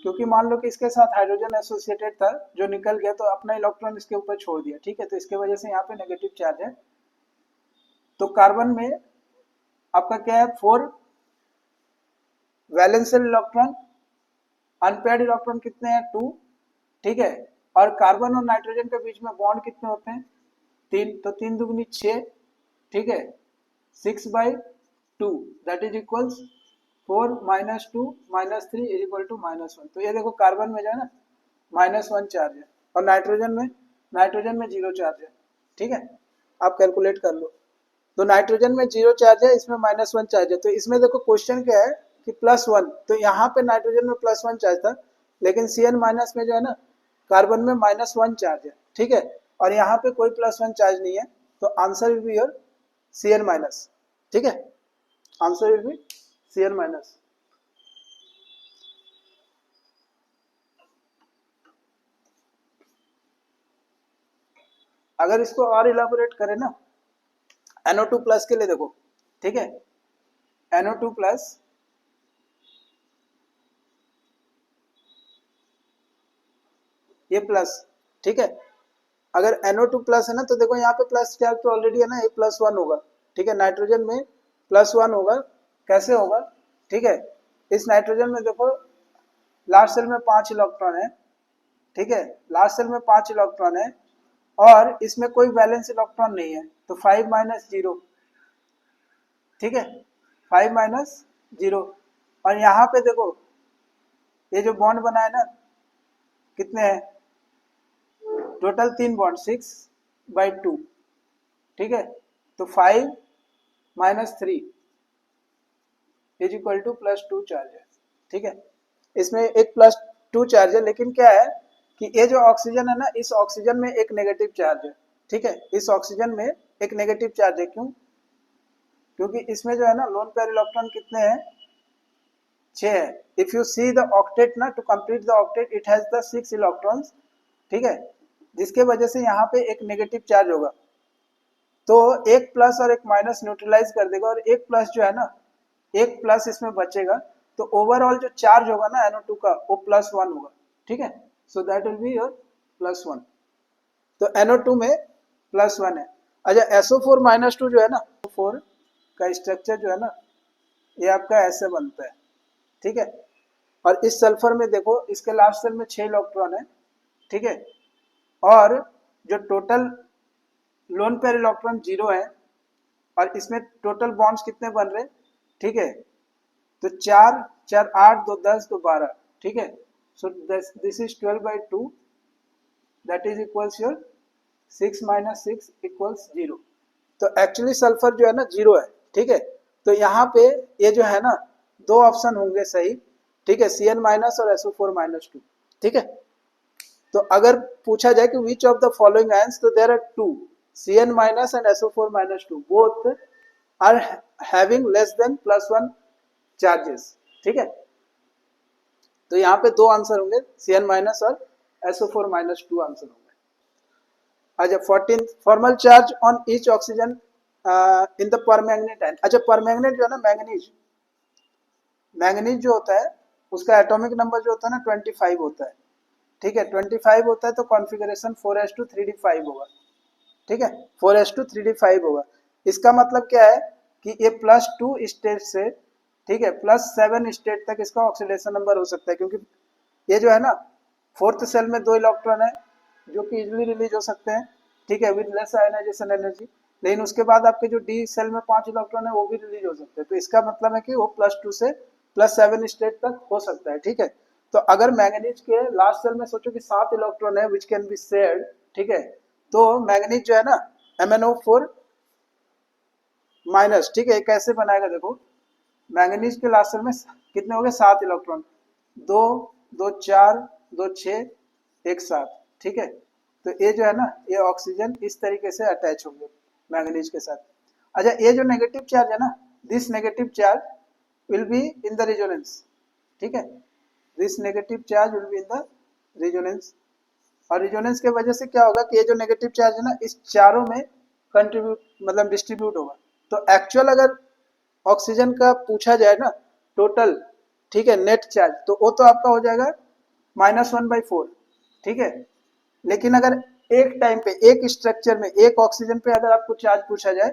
Speaker 1: क्योंकि मान लो कि इसके साथ हाइड्रोजन एसोसिएटेड था जो निकल गया, तो अपना इलेक्ट्रॉन इसके ऊपर छोड़ दिया, ठीक है, तो इसके वजह से यहाँ पे नेगेटिव चार्ज है। तो कार्बन में आपका क्या है, 4 वैलेंस इलेक्ट्रॉन, अनपेयर्ड इलेक्ट्रॉन कितने हैं, 2, ठीक है, और कार्बन और नाइट्रोजन के बीच में बॉन्ड कितने होते हैं, 3, तो 3 दुगनी 6, ठीक है, 6/2, that is equals 4 minus 2 minus 3 is equal to -1, तो ये देखो कार्बन में जो है ना -1 चार्ज है, और नाइट्रोजन में 0 चार्ज है, ठीक है, आप कैलकुलेट कर लो। तो नाइट्रोजन में 0 चार्ज है, इसमें -1 चार्ज है, तो इसमें देखो क्वेश्चन क्या है कि +1, तो यहाँ पे नाइट्रोजन में +1 चार्ज था, लेकिन Cn माइनस में जो है ना, कार्बन में -1 चार्ज है, ठीक है, और यहाँ पे कोई +1 चार्ज नहीं है, तो answer will be your Cn minus, ठीक है, answer will be Cn minus. अगर इसको और इलाबोरेट करें ना, NO2 प्लस के लिए देखो, ठीक है, NO2 प्लस, ये प्लस, ठीक है, अगर NO2 प्लस है ना, तो देखो यहाँ पे प्लस चार्ज तो ऑलरेडी है ना, ये +1 होगा, ठीक है, नाइट्रोजन में +1 होगा, कैसे होगा, ठीक है, इस नाइट्रोजन में देखो लास्ट सेल में 5 इलेक्ट्रॉन है, ठीक है, लास्ट सेल में 5 इलेक्ट्रॉन है, और इसमें कोई वैलेंस इलेक्ट्रॉन नहीं है, तो 5 माइनस 0, ठीक है, 5 माइनस 0, और यहाँ पे देखो ये जो बॉन्ड बना है ना, कितने हैं, टोटल 3 बॉन्ड, 6/2, ठीक है, तो 5 minus 3 is equal to +2 charge है, ठीक है, इसमें एक +2 चार्ज है, लेकिन क्या है कि ये जो ऑक्सीजन है ना, इस ऑक्सीजन में एक नेगेटिव चार्ज है, ठीक है, इस ऑक्सीजन में एक नेगेटिव चार्ज है। क्यों? क्योंकि इसमें जो है ना लोन पेयर इलेक्ट्रॉन कितने हैं, 6 है। If you see the octet ना, to complete the octet it has the 6 electrons, ठीक है, जिसके वजह से यहाँ पे एक नेगेटिव चार्ज होगा, तो एक प्लस और एक माइनस न्यूट्रलाइज कर देगा, और एक प्लस जो है ना, एक प्लस इसमें बचेगा, तो ओवरऑल जो चार्ज होगा ना NO2 का, वो +1 होगा, ठीक है। So that will be your +1। तो NO2 में +1 है। अच्छा, SO4 - 2 जो है ना, 4 का स्ट्रक्चर जो है ना, ये आपका ऐसे बनता है, ठीक है। और इस सल्फर में देखो, इसके लास्ट सेल में 6 इलेक्ट्रॉन है, ठीक है, और जो टोटल लोन पेयर इलेक्ट्रॉन 0 है, और इसमें टोटल बॉन्ड्स कितने बन रहे, ठीक है, तो 4 4 8 2 10 2 12, ठीक है। So this is 12/2, that is equals your 6 - 6 = 0। तो एक्चुअली सल्फर जो है ना 0 है, ठीक है। तो यहाँ पे ये जो है ना, दो ऑप्शन होंगे सही, ठीक है, Cn- और SO4 - 2, ठीक है। तो अगर पूछा जाए कि which of the following ions, तो there are 2, Cn- and SO4 - 2 both are having less than +1 charges, ठीक है। तो यहाँ पे दो आंसर होंगे, Cn- और SO4 - 2 आंसर होंगे। अच्छा, 14 formal charge on each oxygen in the permanganate ion. अच्छा, परमैंगनेट जो है ना, मैंगनीज, मैंगनीज जो होता है उसका एटॉमिक नंबर जो होता है ना 25 होता है, ठीक है। 25 होता है तो कॉन्फ़िगरेशन 4s2 3d5 होगा, ठीक है, 4s2 3d5 होगा। इसका मतलब क्या है कि ये +2 स्टेट से, ठीक है, +7 स्टेट तक इसका ऑक्सीडेशन नंबर हो सकता है, क्योंकि ये जो है ना, फोर्थ सेल में 2 इलेक्ट्रॉन है जो कि इजिली रिलीज हो सकते हैं, ठीक है, विद लेस आयनाइजेशन एनर्जी। लेकिन उसके बाद आपके जो डी सेल में 5 इलेक्ट्रॉन है वो भी रिलीज हो सकते हैं, तो इसका मतलब है कि वो +2 से +7 स्टेट तक हो सकता है, ठीक है। तो अगर मैंगनीज के लास्ट सेल में सोचो कि 7 इलेक्ट्रॉन है विच कैन बी शेयर्ड, ठीक है, तो मैंगनीज जो है ना MnO4-, ठीक है, कैसे बनाएगा देखो, मैंगनीज के लास्ट सेल में कितने हो गए, 7 इलेक्ट्रॉन, 2 2 4 2 6 1 7, ठीक है। तो ये जो है ना, ये ऑक्सीजन इस तरीके से अटैच होंगे मैंगनीज के साथ। अच्छा, ये जो नेगेटिव चार्ज है ना, this negative charge will be in the resonance, ठीक है, this negative charge will be in the resonance. और रेजोनेंस के वजह से क्या होगा कि ये जो नेगेटिव चार्ज है ना, इस चारों में कंट्रीब्यूट, मतलब डिस्ट्रीब्यूट होगा। तो एक्चुअल अगर ऑक्सीजन का पूछा जाए ना टोटल, ठीक है, नेट चार्ज, तो वो तो आपका हो जाएगा -1/4, ठीक है। लेकिन अगर एक टाइम पे, एक स्ट्रक्चर में, एक ऑक्सीजन पे अगर आपको चार्ज पूछा जाए,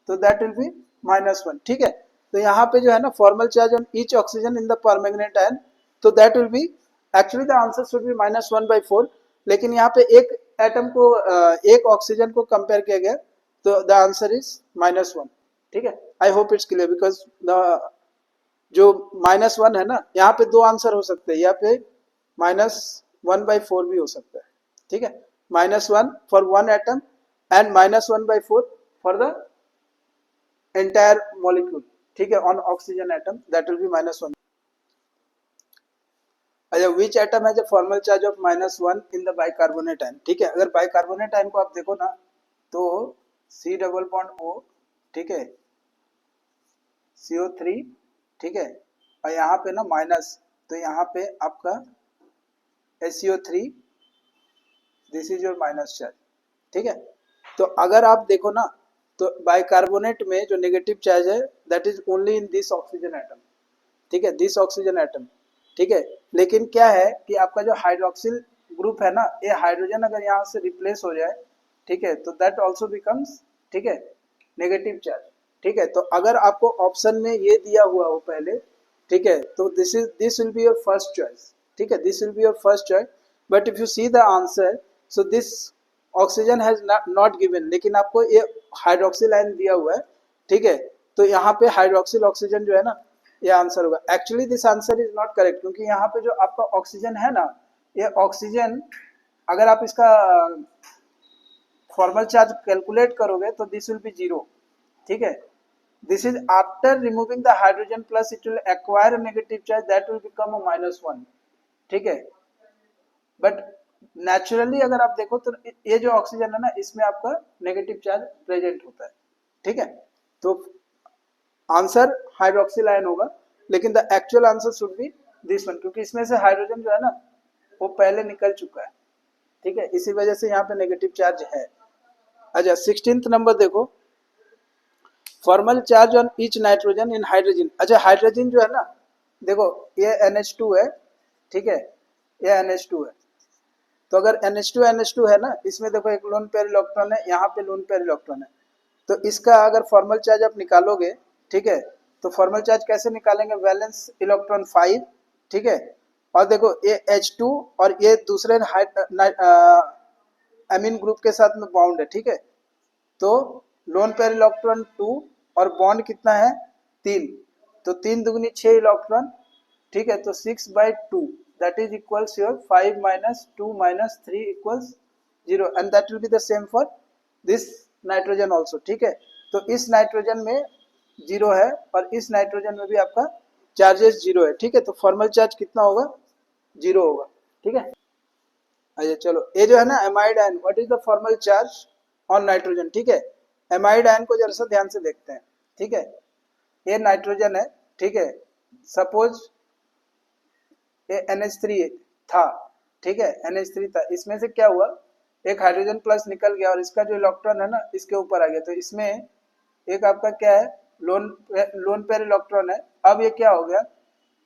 Speaker 1: तो दैट विल बी -1, ठीक है। तो यहाँ पे जो है ना, formal charge on each oxygen in the permanganate ion, तो that will be, actually the answer should be -1/4, लेकिन यहाँ पे एक एटम को, एक ऑक्सीजन को कंपेयर किया गया, तो द आंसर इज -1, ठीक है। I hope it's clear, because the जो -1 है ना, यहाँ पे दो आंसर हो सकते हैं, यहाँ पे -1/4 भी हो सकता है, ठीक है, -1 for one atom and -1/4 for the entire molecule, ठीक है, on oxygen atom, that will be -1। अच्छा, which atom has a formal charge of -1 in the bicarbonate ion, ठीक है। अगर बाइकार्बोनेट आयन को आप देखो ना, तो C डबल बॉन्ड O, ठीक है, CO3, ठीक है, और यहाँ पे ना माइनस, तो यहाँ पे आपका SCO3, this is your minus charge, ठीक है। तो अगर आप देखो ना, तो बाइकार्बोनेट में जो नेगेटिव चार्ज है that is only in this oxygen atom, ठीक है, दिस ऑक्सीजन एटम, ठीक है। लेकिन क्या है कि आपका जो हाइड्रोक्सिल ग्रुप है ना, ये हाइड्रोजन अगर यहाँ से रिप्लेस हो जाए, ठीक है, तो दैट ऑल्सो बिकम्स, ठीक है, नेगेटिव चार्ज, ठीक है। तो अगर आपको ऑप्शन में ये दिया हुआ हो पहले, ठीक है, तो this will be your first choice, ठीक है, this will be your first choice. But if you see the answer, so this oxygen has not given, लेकिन आपको ये हाइड्रोक्सिल आयन दिया हुआ है, ठीक है। तो यहाँ पे हाइड्रोक्सिल ऑक्सीजन जो है ना, ये आंसर होगा। Actually this answer is not correct, क्योंकि यहाँ पे जो आपका ऑक्सीजन है ना, ये ऑक्सीजन अगर आप इसका फॉर्मल चार्ज कैलकुलेट करोगे तो दिस विल बी 0, ठीक है। This is after removing the hydrogen plus it will acquire negative charge that will become -1, ठीक है। बट नेचुरली अगर आप देखो तो ये जो ऑक्सीजन है ना, इसमें आपका नेगेटिव चार्ज प्रेजेंट होता है, ठीक है। तो आंसर हाइड्रोक्सिल आयन होगा, लेकिन the actual answer should B this one, क्योंकि इसमें से हाइड्रोजन जो है ना वो पहले निकल चुका है, ठीक है, इसी वजह से यहाँ पे नेगेटिव चार्ज है। अच्छा 16th नंबर देखो, formal charge on each nitrogen in hydrogen. अच्छा हाइड्रोजन जो है ना, देखो ये NH2 है, ठीक है, ये NH2 है। तो अगर NH2 है ना, इसमें देखो एक लोन पेयर इलेक्ट्रॉन है, यहाँ पे लोन पेयर इलेक्ट्रॉन है। तो इसका अगर फॉर्मल चार्ज आप निकालोगे, ठीक है, तो फॉर्मल चार्ज कैसे निकालेंगे, वैलेंस इलेक्ट्रॉन 5, ठीक है, और देखो ये H2 और ये दूसरे एमीन ग्रुप के साथ में बॉन्ड है, ठीक है। तो लोन पेयर इलेक्ट्रॉन 2 और बॉन्ड कितना है 3, तो 3 दुगनी 6 इलेक्ट्रॉन, ठीक है, तो 6/2 that is equals your 5 minus 2 minus 3 equals 0 and that will be the same for this nitrogen also, ठीक है। तो इस नाइट्रोजन में 0 है और इस नाइट्रोजन में भी आपका चार्जेस 0 है, ठीक है। तो फॉर्मल चार्ज कितना होगा, 0 होगा, ठीक है। अच्छा चलो, ये जो है ना amide ion, what is the formal charge on nitrogen, ठीक है। एमाइड आयन को जरा सा ध्यान से देखते हैं, ठीक है। ये नाइट्रोजन है, ठीक है, सपोज ये NH3 था, ठीक है, NH3 था, इसमें से क्या हुआ, एक हाइड्रोजन प्लस निकल गया और इसका जो इलेक्ट्रॉन है ना इसके ऊपर आ गया, तो इसमें एक आपका क्या है, लोन पेयर इलेक्ट्रॉन है। अब ये क्या हो गया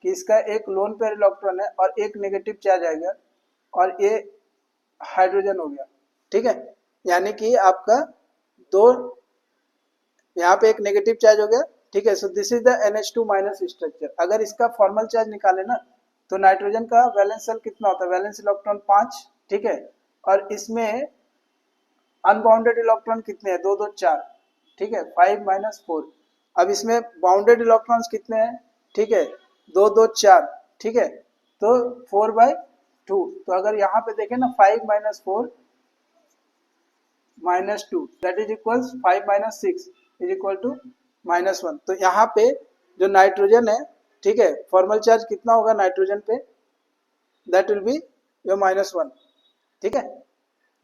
Speaker 1: कि इसका एक लोन पेयर इलेक्ट्रॉन है और एक नेगेटिव चार्ज आ गया और ये हाइड्रोजन हो गया, ठीक है। यानी कि आपका दो, यहाँ पे एक नेगेटिव चार्ज हो गया, ठीक है। So this is the NH2 minus structure. अगर इसका फॉर्मल चार्ज निकाले ना, तो नाइट्रोजन का वैलेंस शेल कितना होता है, वैलेंस इलेक्ट्रॉन 5, ठीक है, और इसमें अनबाउंडेड इलेक्ट्रॉन कितने हैं, 2 2 4, ठीक है, 5 माइनस 4। अब इसमें बाउंडेड इलेक्ट्रॉन्स कितने हैं, ठीक है, 2 2 4, ठीक है, तो 4/2। तो अगर यहाँ पे देखें ना 5 minus 4 minus 2 that is equals 5 minus 6 is equal to -1। तो यहाँ पे जो नाइट्रोजन है, ठीक है, फॉर्मल चार्ज कितना होगा नाइट्रोजन पे, दैट विल बी योर -1, ठीक है,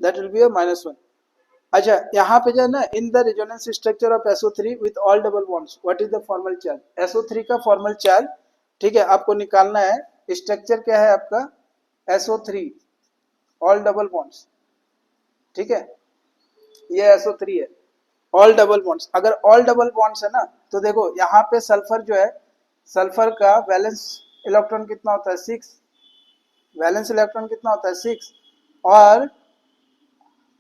Speaker 1: दैट विल बी योर -1। अच्छा यहाँ पे जो है ना, in the resonance structure of SO3 with all double bonds what is the formal charge, SO3 का फॉर्मल चार्ज, ठीक है, आपको निकालना है। स्ट्रक्चर क्या है आपका, SO3 ऑल डबल बॉन्ड्स, ठीक है, ये SO3 है, ऑल डबल बॉन्ड्स। अगर ऑल डबल बॉन्ड्स है ना, तो देखो यहाँ पे सल्फर जो है, सल्फर का वैलेंस इलेक्ट्रॉन कितना होता है 6, वैलेंस इलेक्ट्रॉन कितना होता है 6, और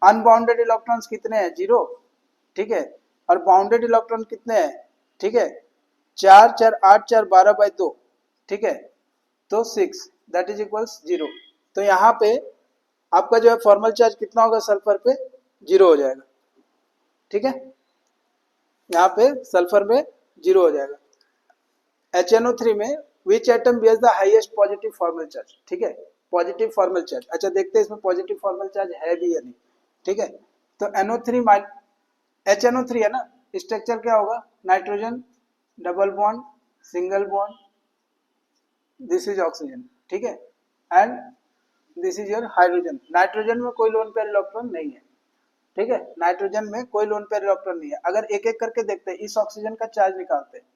Speaker 1: अनबाउंडेड इलेक्ट्रॉन्स कितने हैं 0, ठीक है, और बाउंडेड इलेक्ट्रॉन कितने हैं, ठीक है, 4 4 8 4 12/2, ठीक है, तो 6 दैट इज इक्वल्स 0। तो यहाँ पे आपका जो है फॉर्मल चार्ज कितना होगा सल्फर पे, 0 हो जाएगा, ठीक है, यहाँ पे सल्फर में 0 हो जाएगा। HNO3 में which atom bears the highest positive formal charge, ठीक है, पॉजिटिव फॉर्मल चार्ज। अच्छा देखते हैं इसमें पॉजिटिव फॉर्मल चार्ज है भी या नहीं, ठीक है। तो HNO3 है ना, स्ट्रक्चर क्या होगा, nitrogen double bond single bond, this is oxygen, ठीक है, and this is your hydrogen. Nitrogen में कोई लोन पेयर इलेक्ट्रॉन नहीं है, ठीक है, नाइट्रोजन में कोई लोन पेयर इलेक्ट्रॉन नहीं है। अगर एक एक करके देखते हैं, इस ऑक्सीजन का चार्ज निकालते हैं,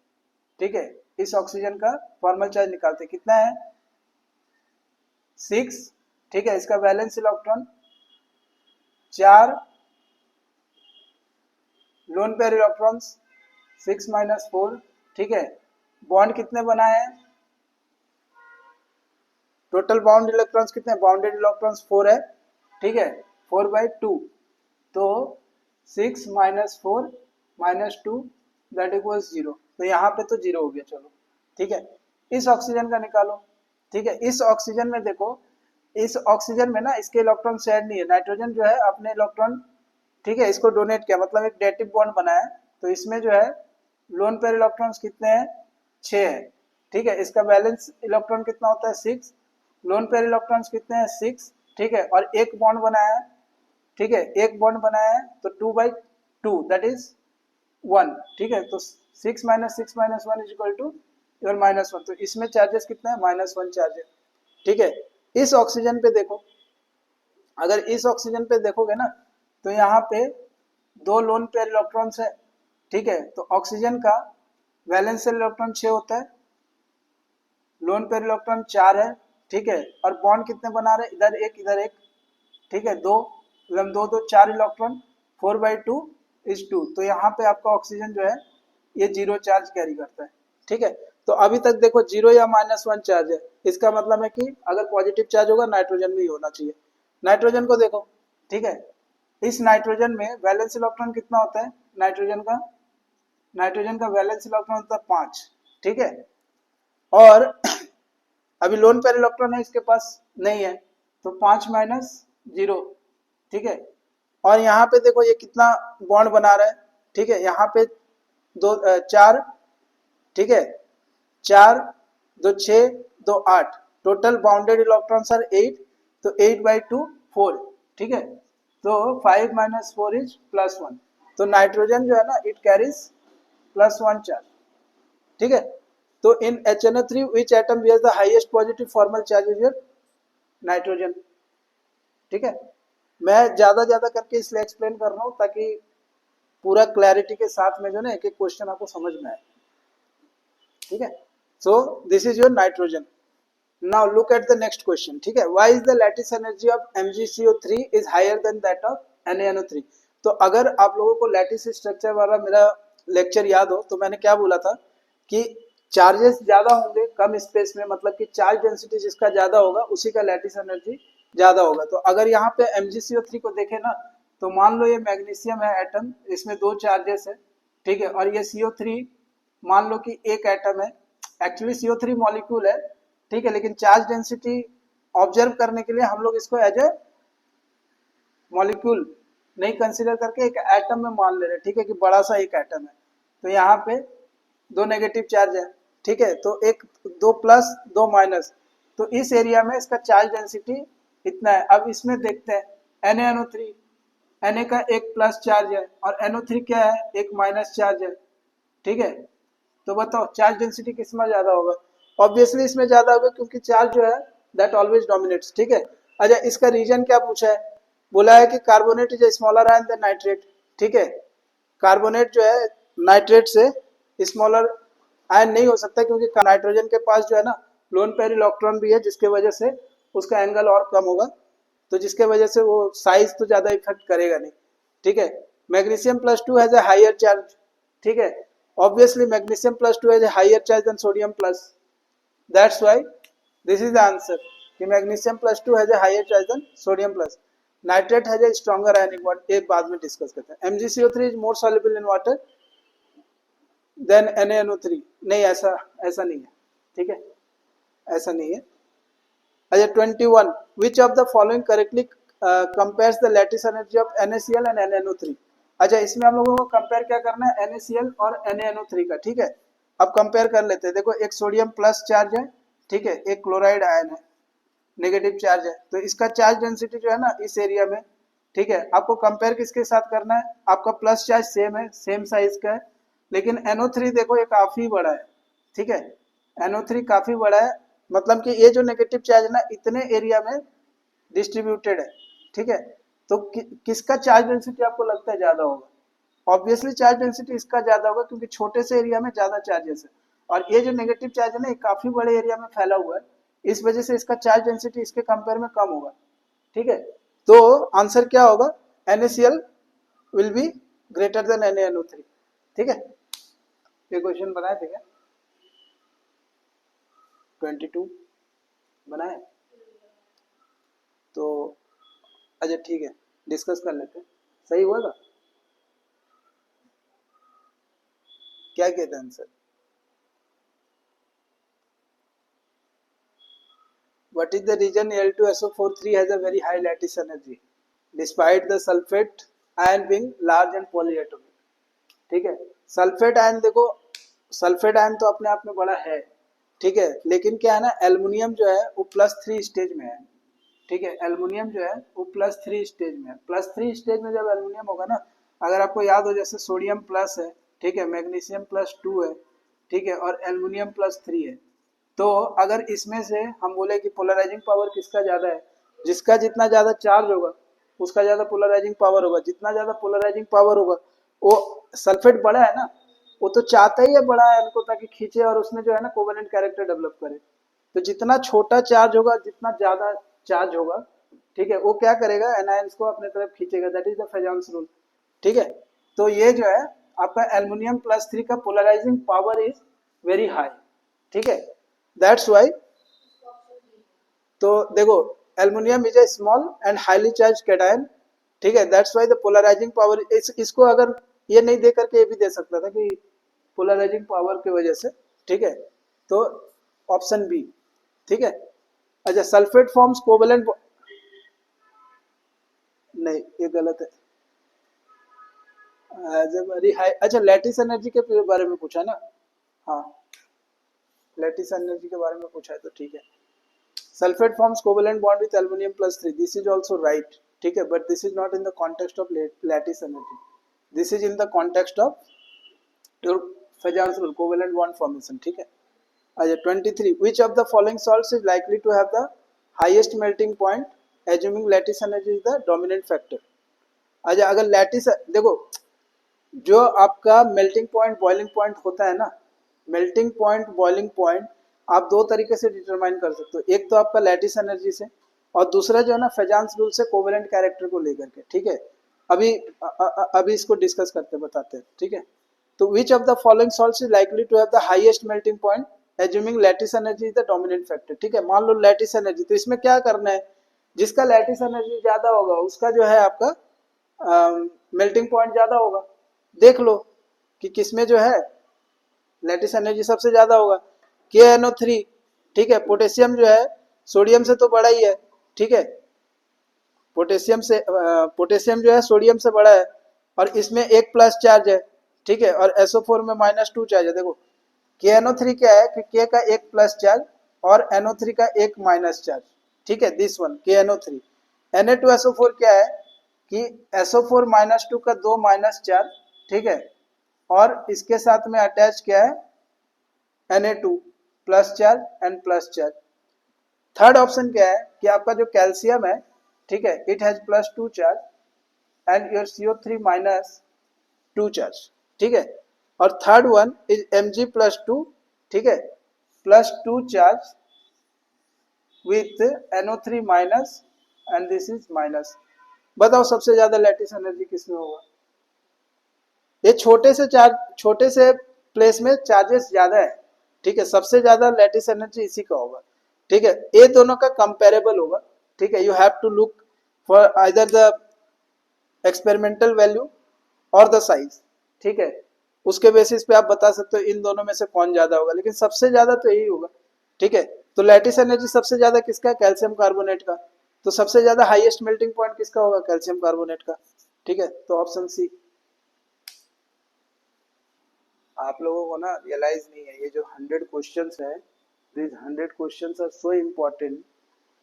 Speaker 1: ठीक है, इस ऑक्सीजन का फॉर्मल चार्ज निकालते हैं, कितना है 6, ठीक है, इसका valence electron 4, lone pair electrons 6 minus 4, ठीक है, बॉन्ड कितने बनाए हैं, टोटल बाउंड इलेक्ट्रॉन्स कितने, बाउंडेड इलेक्ट्रॉन्स 4 है, ठीक है, 4/2, तो 6 माइनस 4 माइनस 2 दैट इक्वल्स 0। तो यहाँ पे तो 0 हो गया, चलो ठीक है। इस ऑक्सीजन का निकालो, ठीक है, इस ऑक्सीजन में देखो, इस ऑक्सीजन में ना इसके इलेक्ट्रॉन शेयर नहीं है, नाइट्रोजन जो है अपने इलेक्ट्रॉन, ठीक है, इसको डोनेट किया, मतलब एक डेटिव बॉन्ड बनाया, तो इसमें जो है लोन पेयर इलेक्ट्रॉन्स कितने हैं 6 है, ठीक है, इसका बैलेंस इलेक्ट्रॉन कितना होता है 6, लोन पेयर इलेक्ट्रॉन्स कितने हैं 6, ठीक है, और एक बॉन्ड बनाया है, ठीक है, एक बॉन्ड बनाया है, तो 2/2 दैट इज 1, ठीक है, तो 6 minus 6 minus 1 is equal to your -1। तो इसमें चार्जेस कितना है -1 चार्ज है, ठीक है। इस ऑक्सीजन पे देखो, अगर इस ऑक्सीजन पे देखोगे ना तो यहाँ पे 2 लोन पेयर इलेक्ट्रॉन्स है, ठीक है। तो ऑक्सीजन का वैलेंस इलेक्ट्रॉन 6 होता है, लोन पेयर इलेक्ट्रॉन 4 है, ठीक है। और बॉन्ड कितने बना रहे, इधर एक इधर एक, ठीक है, दो, मतलब दो दो 4 इलेक्ट्रॉन, 4/2 तो यहाँ पे आपका ऑक्सीजन जो है ये 0 चार्ज कैरी करता है, ठीक है। तो अभी तक देखो 0 या -1 चार्ज है, इसका मतलब है कि अगर पॉजिटिव चार्ज होगा नाइट्रोजन भी होना चाहिए। नाइट्रोजन को देखो, ठीक है, इस नाइट्रोजन में वैलेंस इलेक्ट्रॉन कितना होता है, नाइट्रोजन का वैलेंस इलेक्ट्रॉन होता है 5, ठीक है। और अभी लोन पेयर इलेक्ट्रॉन है इसके पास नहीं है, तो 5 - 0, ठीक है। और यहाँ पे देखो ये कितना बॉन्ड बना रहा है, ठीक है, यहाँ पे 4, ठीक है, 4 2 6 2 8, टोटल बाउंडेड इलेक्ट्रॉन्स आर 8, तो 8/2 4, ठीक है। तो 5 - 4 इज +1, तो नाइट्रोजन जो है ना इट कैरीज +1 चार्ज, ठीक है। तो in HNO3 which atom bears the highest positive formal charge is your nitrogen, ठीक है। मैं ज्यादा करके इसलिए एक्सप्लेन कर रहा हूँ ताकि पूरा क्लैरिटी के साथ में जो ना एक एक क्वेश्चन आपको समझ में आए, ठीक है। So this is your nitrogen. Now look at the next question, ठीक है। Why is the lattice energy of MgCO3 is higher than that of NaNO3। तो अगर आप लोगों को लैटिस स्ट्रक्चर वाला मेरा लेक्चर याद हो तो मैंने क्या बोला था कि चार्जेस ज्यादा होंगे कम स्पेस में, मतलब कि चार्ज डेंसिटी जिसका ज्यादा होगा उसी का लैटिस एनर्जी ज्यादा होगा। तो अगर यहाँ पे MgCO3 को देखें ना, तो मान लो ये मैग्नीशियम है एटम, इसमें 2 चार्जेस है, ठीक है। और ये CO3 मान लो कि एक एटम है, एक्चुअली CO3 मॉलिक्यूल है, ठीक है, लेकिन चार्ज डेंसिटी ऑब्जर्व करने के लिए हम लोग इसको एज ए मॉलिक्यूल नहीं कंसीडर करके एक एटम में मान ले रहे हैं, ठीक है, कि बड़ा सा एक एटम है। तो यहाँ पे 2 नेगेटिव चार्ज है, ठीक है, तो एक 2 प्लस 2 माइनस, तो इस एरिया में इसका चार्ज डेंसिटी इतना है। अब इसमें देखते हैं NaNO3, Na का एक प्लस चार्ज है और NO3 क्या है, एक माइनस चार्ज है, ठीक है। तो बताओ चार्ज डेंसिटी किसमें ज्यादा होगा, ऑब्वियसली इसमें ज्यादा होगा क्योंकि चार्ज जो है दैट ऑलवेज डोमिनेट्स, ठीक है। अच्छा इसका रीजन क्या पूछा है, बोला है कि carbonate is smaller ion than nitrate, ठीक है। कार्बोनेट जो है नाइट्रेट से स्मॉलर आयन नहीं हो सकता क्योंकि नाइट्रोजन के पास जो है ना लोन पेयर इलेक्ट्रॉन भी है, जिसके वजह से उसका एंगल और कम होगा, तो जिसके वजह से वो साइज तो ज्यादा इफेक्ट करेगा नहीं, ठीक है। Magnesium +2 has a higher charge, ठीक है, obviously magnesium +2 has a higher charge than sodium plus, that's why this is the answer कि magnesium +2 has a higher charge than sodium plus। nitrate has a stronger ionic bond, एक बाद में discuss करते हैं। MgCO3 is more soluble in water than NaNO3, नहीं ऐसा नहीं है, ठीक है, ऐसा नहीं है। अच्छा 21, which of the following correctly compares the lattice energy of NaCl and NaNO3। अच्छा इसमें हम लोगों को कंपेयर क्या करना है, NaCl और NaNO3 का, ठीक है। अब कंपेयर कर लेते हैं, देखो एक सोडियम प्लस चार्ज है, ठीक है, एक क्लोराइड आयन है नेगेटिव चार्ज है, तो इसका चार्ज डेंसिटी जो है ना इस एरिया में, ठीक है। आपको कंपेयर किसके साथ करना है, आपका प्लस चार्ज सेम है, सेम साइज का है, लेकिन NO3 देखो ये काफी बड़ा है, ठीक है, NO3 काफी बड़ा है, मतलब कि ये जो नेगेटिव चार्ज है ना इतने एरिया में डिस्ट्रीब्यूटेड है, ठीक है। तो किसका चार्ज डेंसिटी आपको लगता है ज्यादा होगा, ऑब्वियसली चार्ज डेंसिटी इसका ज्यादा होगा क्योंकि छोटे से एरिया में ज्यादा चार्जेस है, और ये जो नेगेटिव चार्ज है ना ये काफी बड़े एरिया में फैला हुआ है, इस वजह से इसका चार्ज डेंसिटी इसके कंपेयर में कम होगा, ठीक है। तो आंसर क्या होगा, NaCl will be greater than NaNO3, ठीक है। ये क्वेश्चन बनाए थे क्या, 22 बनाए, तो अच्छा ठीक है डिस्कस कर लेते हैं, सही हुआ था, क्या कहते हैं answer, what is the reason Al2SO4 3 has a very high lattice energy despite the sulfate ion being large and polyatomic, ठीक है। सल्फेट आयन देखो, सल्फेट आयन तो अपने आप में बड़ा है, ठीक है, लेकिन क्या है ना एल्युमिनियम जो है वो +3 स्टेज में है, ठीक है, एल्युमिनियम जो है वो +3 स्टेज में है। +3 स्टेज में जब एल्युमिनियम होगा ना, अगर आपको याद हो जैसे सोडियम प्लस है, ठीक है, मैग्नीशियम +2 है, ठीक है, और एल्युमिनियम +3 है, तो अगर इसमें से हम बोले कि पोलराइजिंग पावर किसका ज्यादा है, जिसका जितना ज्यादा चार्ज होगा उसका ज्यादा पोलराइजिंग पावर होगा, जितना ज्यादा पोलराइजिंग पावर होगा वो सल्फेट बड़ा है ना, वो तो चाहता ही है बड़ा आयन को ताकि खींचे और उसमें जो है ना कोवेलेंट कैरेक्टर डेवलप करे। तो जितना छोटा चार्ज होगा जितना ज्यादा चार्ज होगा, ठीक है, वो क्या करेगा एनायंस को अपने तरफ खींचेगा, दैट इज द फेजांस रूल। ठीक है, तो ये जो है आपका एल्युमिनियम प्लस 3 का polarising power is very high. ठीक है, दैट्स वाई, तो देखो aluminium is a small and highly charged cation. ठीक है, that's why the polarising power इसको अगर ये नहीं दे करके ये भी दे सकता था कि पोलराइजिंग पावर की वजह से। ठीक है, तो ऑप्शन बी। ठीक है, अच्छा सल्फेट फॉर्म्स कोवेलेंट, नहीं ये गलत है। जब अरे हाई, अच्छा लैटिस एनर्जी के बारे में पूछा ना, हाँ लैटिस एनर्जी के बारे में पूछा है तो ठीक है। Sulphate forms covalent bond with aluminium plus 3, this is also right. ठीक है, but this is not in the context of lattice energy, this is in the context of your Fajans rule covalent bond formation. ठीक है, अच्छा 23, which of the following salts is likely to have the highest melting point assuming lattice energy is the dominant factor। अच्छा अगर lattice देखो, जो आपका melting point boiling point होता है ना, मेल्टिंग पॉइंट बॉइलिंग पॉइंट आप दो तरीके से डिटरमाइन कर सकते हो, एक तो आपका लैटिस एनर्जी से और दूसरा जो है ना फेजांस रूल से कोवेलेंट कैरेक्टर को लेकर के। ठीक है, अभी अभी इसको डिस्कस करते बताते हैं। ठीक है, तो which of the following salts is likely to have the highest melting point assuming lattice energy is the dominant factor. ठीक है, मान लो लैटिस एनर्जी, तो इसमें क्या करना है, जिसका लैटिस एनर्जी ज्यादा होगा उसका जो है आपका मेल्टिंग पॉइंट ज्यादा होगा। देख लो कि किसमें जो है लैटिस एनर्जी सबसे ज्यादा होगा, KNO3। ठीक है, पोटेशियम जो है सोडियम से तो बड़ा ही है। ठीक है, पोटेशियम जो है सोडियम से बड़ा है और इसमें एक प्लस चार्ज है। ठीक है, और SO4 में -2 चार्ज है। देखो KNO3 क्या है कि K का एक प्लस चार्ज और NO3 का एक माइनस चार्ज। ठीक है, दिस वन KNO3। Na2SO4 क्या है कि SO4 -2 का दो माइनस चार्ज। ठीक है, और इसके साथ में अटैच क्या है Na2 plus charge and plus charge. Third option क्या है कि आपका जो कैल्शियम है, ठीक है, it has +2 charge and your CO3 -2 charge. ठीक है, और थर्ड वन इज Mg+2। ठीक है, +2 charge with NO3 minus and this is minus. बताओ सबसे ज्यादा लैटिस एनर्जी किसमें होगा? ये छोटे से प्लेस में चार्जेस ज्यादा है। ठीक है, सबसे ज्यादा लैटिस एनर्जी इसी का होगा। ठीक है, ये दोनों का कंपेरेबल होगा। ठीक है, you have to look for either the experimental value और द साइज। ठीक है, उसके बेसिस पे आप बता सकते हो इन दोनों में से कौन ज्यादा होगा, लेकिन सबसे ज्यादा तो यही होगा। ठीक है, तो लैटिस एनर्जी सबसे ज्यादा किसका है? कैल्शियम कार्बोनेट का। तो सबसे ज्यादा हाईएस्ट मेल्टिंग पॉइंट किसका होगा? कैल्शियम कार्बोनेट का। ठीक है, तो ऑप्शन सी। आप लोगों को ना रियलाइज नहीं है, ये जो 100 क्वेश्चंस है, this 100 questions are so important